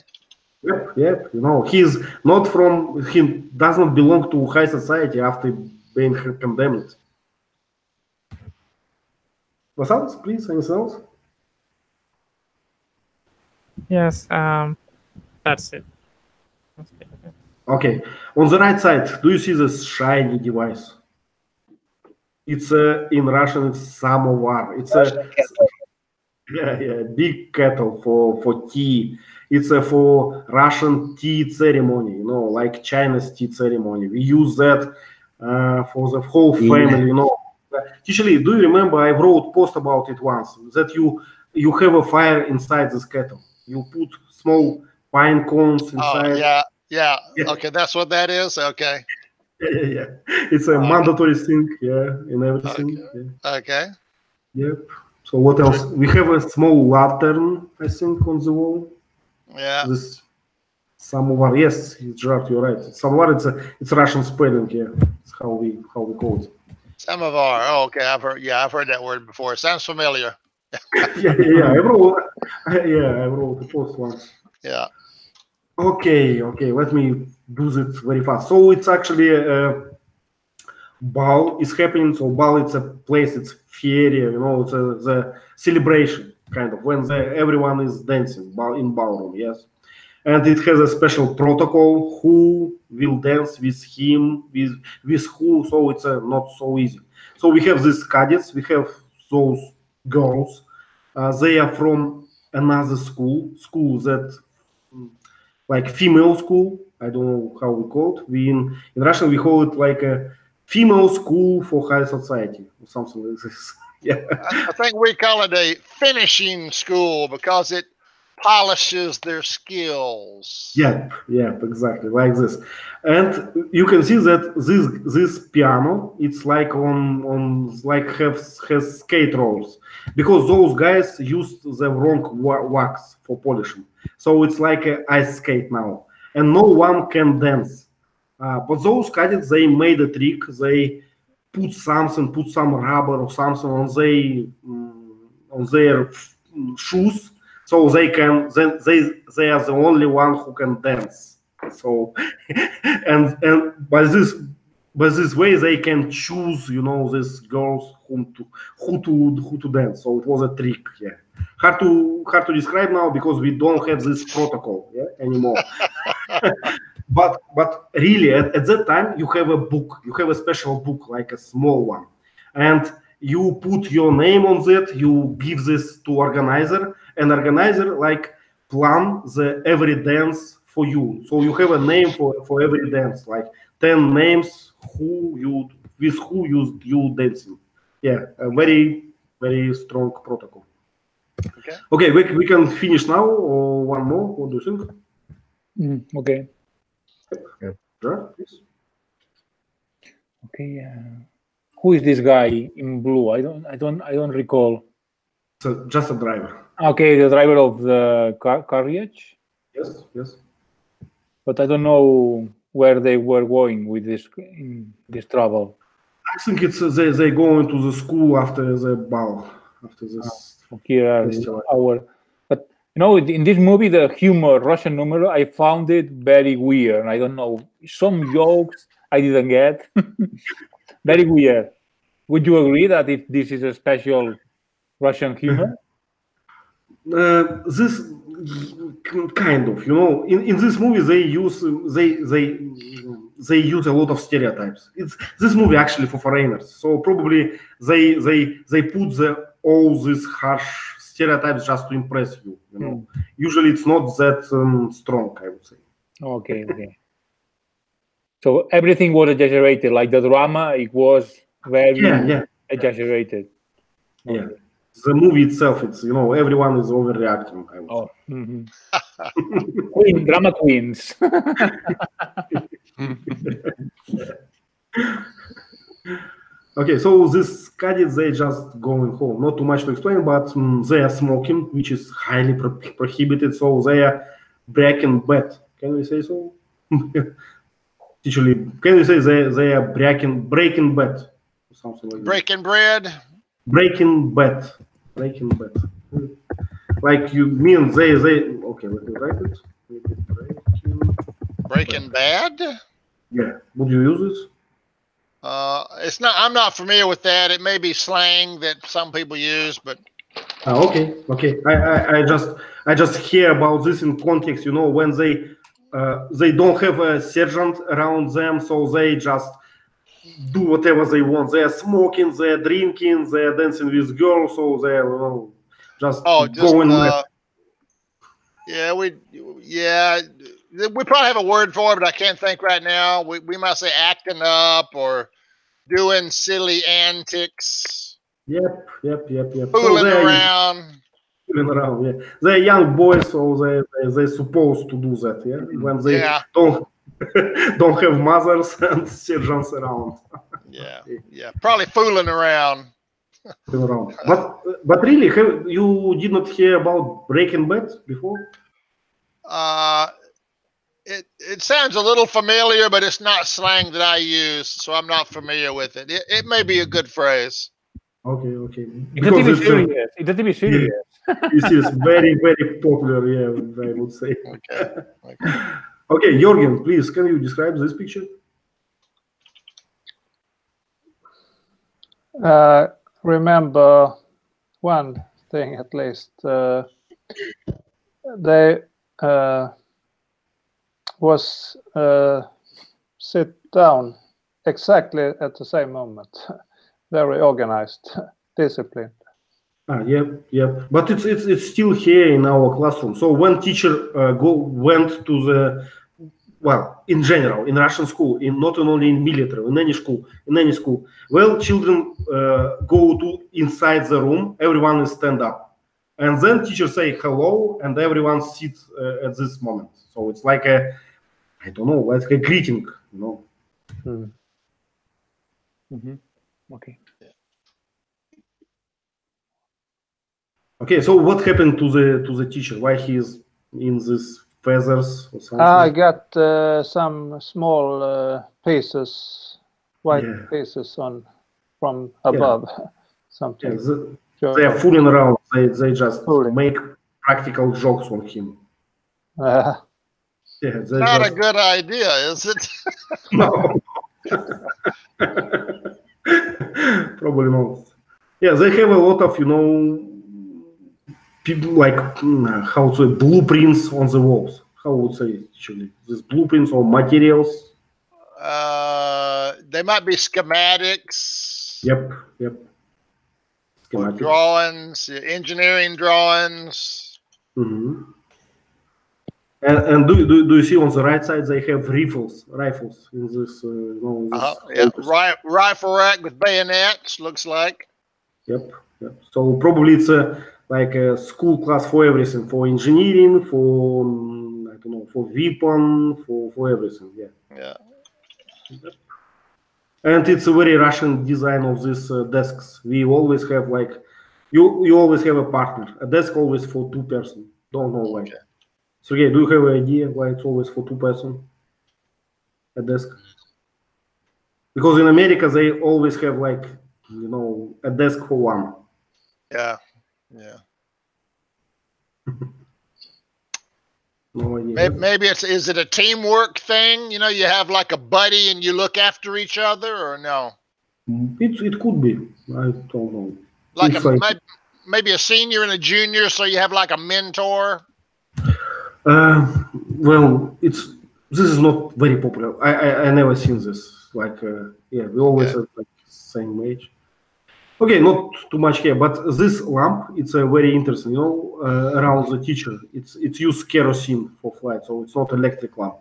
Speaker 1: Yep. He's not he doesn't belong to high society after being condemned. What else, please? Anything else?
Speaker 2: Yes, that's it.
Speaker 1: Okay. On the right side, do you see this shiny device? It's in Russian. It's samovar. It's a big kettle for tea. It's for Russian tea ceremony. Like China's tea ceremony. We use that for the whole family. Usually, do you remember I wrote post about it once? That you have a fire inside this kettle. You put small pine cones inside.
Speaker 7: Oh, yeah. Okay, that's what that is. Okay.
Speaker 1: Yeah. It's a mandatory thing, in everything.
Speaker 7: Okay.
Speaker 1: Yep. So what else? We have a small lantern, I think, on the wall.
Speaker 7: Yeah.
Speaker 1: This samovar. Yes, Gerard, you're right. Samovar. It's Russian spelling. Yeah, it's how we call it.
Speaker 7: Samovar. Oh, okay. I've heard that word before. It sounds familiar.
Speaker 1: Yeah. I wrote the post once.
Speaker 7: Yeah.
Speaker 1: Okay. Let me do this very fast. So it's actually a ball is happening. So ball, it's a place. It's feria. It's the celebration kind of when everyone is dancing in ballroom. Yes, and it has a special protocol. Who will dance with him? With who? So it's not so easy. So we have these cadets. We have those girls. They are from another school that like female school. I don't know how we call it. In Russian we call it like a female school for high society or something like this. Yeah.
Speaker 7: I think we call it a finishing school because it polishes their skills.
Speaker 1: Yep, exactly like this. And you can see that this piano, it's like has skate rolls because those guys used the wrong wax for polishing. So it's like an ice skate now, and no one can dance. But those cadets, they made a trick. They put some rubber or something on their shoes, so they can. Then they are the only one who can dance. So and by this way they can choose, these girls who to dance. So it was a trick. Yeah, hard to describe now because we don't have this protocol anymore. But really, at that time, you have a book. You have a special book, like a small one, and you put your name on that. You give this to organizer, and organizer like plan the every dance for you. So you have a name for every dance, like 10 names with who you dancing. Yeah, a very, very strong protocol.
Speaker 7: Okay.
Speaker 1: Okay, we can finish now or one more. What do you think?
Speaker 4: Okay.
Speaker 1: Sure, please.
Speaker 4: Okay. Who is this guy in blue? I don't recall.
Speaker 1: So just a driver.
Speaker 4: Okay, the driver of the carriage.
Speaker 1: Yes, yes.
Speaker 4: But I don't know where they were going with this travel.
Speaker 1: I think it's they go into the school after the ball, after this festival.
Speaker 4: But in this movie, the humor, Russian humor, I found it very weird. I don't know, some jokes I didn't get. Very weird. Would you agree that if this is a special Russian humor?
Speaker 1: This kind of, in this movie they use a lot of stereotypes. It's this movie actually for foreigners, so probably they put all these harsh stereotypes just to impress you. Usually it's not that strong, I would say.
Speaker 4: Okay. So everything was exaggerated, like the drama, it was very exaggerated.
Speaker 1: Yeah. The movie itself, it's everyone is overreacting, I would say.
Speaker 4: Drama queens.
Speaker 1: Okay, so this cadets, they just going home. Not too much to explain, but they are smoking, which is highly prohibited. So they are breaking bad. Can we say so? Actually, can you say they are breaking bad? Something like
Speaker 7: breaking bread.
Speaker 1: Breaking bad. Like you mean they okay, let me write it.
Speaker 7: Breaking bad?
Speaker 1: Yeah. Would you use this?
Speaker 7: It's not. I'm not familiar with that. It may be slang that some people use, but.
Speaker 1: Okay. I just hear about this in context. When they don't have a sergeant around them, so they just do whatever they want. They are smoking, they are drinking, they are dancing with girls, so they are just going.
Speaker 7: We probably have a word for it, but I can't think right now. We might say acting up or doing silly antics.
Speaker 1: Yep.
Speaker 7: Fooling around.
Speaker 1: Yeah. They're young boys, so they're supposed to do that. Yeah, when they don't have mothers and sergeants around.
Speaker 7: Yeah. Probably fooling around.
Speaker 1: But really, you did not hear about Breaking Bad before?
Speaker 7: It sounds a little familiar, but it's not slang that I use, so I'm not familiar with it. It may be a good phrase.
Speaker 1: Okay.
Speaker 4: It's a TV series. It's a TV series.
Speaker 1: This is very, very popular, yeah, I would say. Okay, Jorgen, please, can you describe this picture?
Speaker 3: Remember one thing at least. They was sit down exactly at the same moment. Very organized, disciplined.
Speaker 1: Yep. But it's still here in our classroom. So when teacher went to the, well, in general, in Russian school, not only in military, in any school, well, children go to inside the room, everyone is stand up. And then teacher say hello, and everyone sits at this moment. So it's like a, I don't know, like a greeting,
Speaker 4: Okay.
Speaker 1: Okay, so what happened to the teacher? Why he is in these feathers or something?
Speaker 3: I got some small pieces, white pieces from above. Something.
Speaker 1: They are fooling around. They just make practical jokes on him.
Speaker 7: Not a good idea, is it?
Speaker 1: No. Probably not. Yeah, they have a lot of, people like how to say, blueprints on the walls. How would say actually these blueprints or materials?
Speaker 7: They might be schematics.
Speaker 1: Yep.
Speaker 7: Or drawings, engineering drawings.
Speaker 1: And do you see on the right side they have rifles in this?
Speaker 7: Yeah, rifle rack with bayonets. Looks like.
Speaker 1: Yep. So probably it's like a school class for everything, for engineering, for I don't know, for weapon, for everything.
Speaker 7: Yeah.
Speaker 1: And it's a very Russian design of these desks. We always have like you always have a partner. A desk always for 2 person. Don't know why.
Speaker 7: Okay.
Speaker 1: Sergey, do you have an idea why it's always for 2 person? A desk. Because in America they always have like a desk for 1.
Speaker 7: Yeah.
Speaker 1: No idea.
Speaker 7: Maybe is it a teamwork thing? You have like a buddy and you look after each other, or no?
Speaker 1: It could be. I don't know.
Speaker 7: Like maybe a senior and a junior, so you have like a mentor.
Speaker 1: Well, this is not very popular. I never seen this. Like we always have like same age. Okay, not too much here, but this lamp, it's a very interesting. Around the teacher, it's used kerosene for flight, so it's not electric lamp.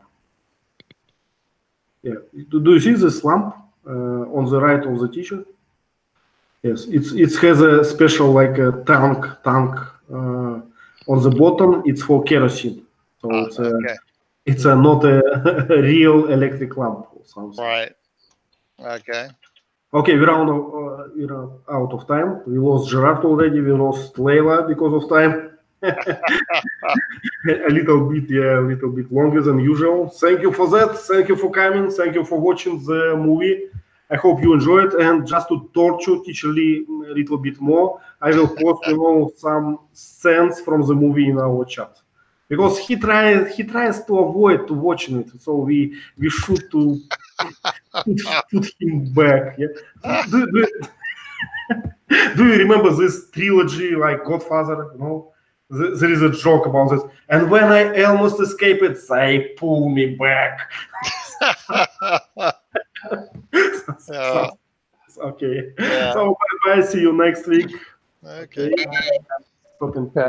Speaker 1: Yeah, do you see this lamp on the right of the teacher? Yes, it has a special like a tank on the bottom. It's for kerosene, so it's not a real electric lamp or something.
Speaker 7: Right. Okay.
Speaker 1: Okay, we're out of time. We lost Gerard already. We lost Leila because of time. a little bit longer than usual. Thank you for that. Thank you for coming. Thank you for watching the movie. I hope you enjoy it. And just to torture Teacher Lee a little bit more, I will post some scenes from the movie in our chat, because he tries to avoid to watching it. So we should to put him back. Yeah. Do you remember this trilogy like Godfather? There is a joke about this. And when I almost escape it, they pull me back. Okay. Yeah. So bye. See you next week.
Speaker 7: Okay.
Speaker 1: Okay.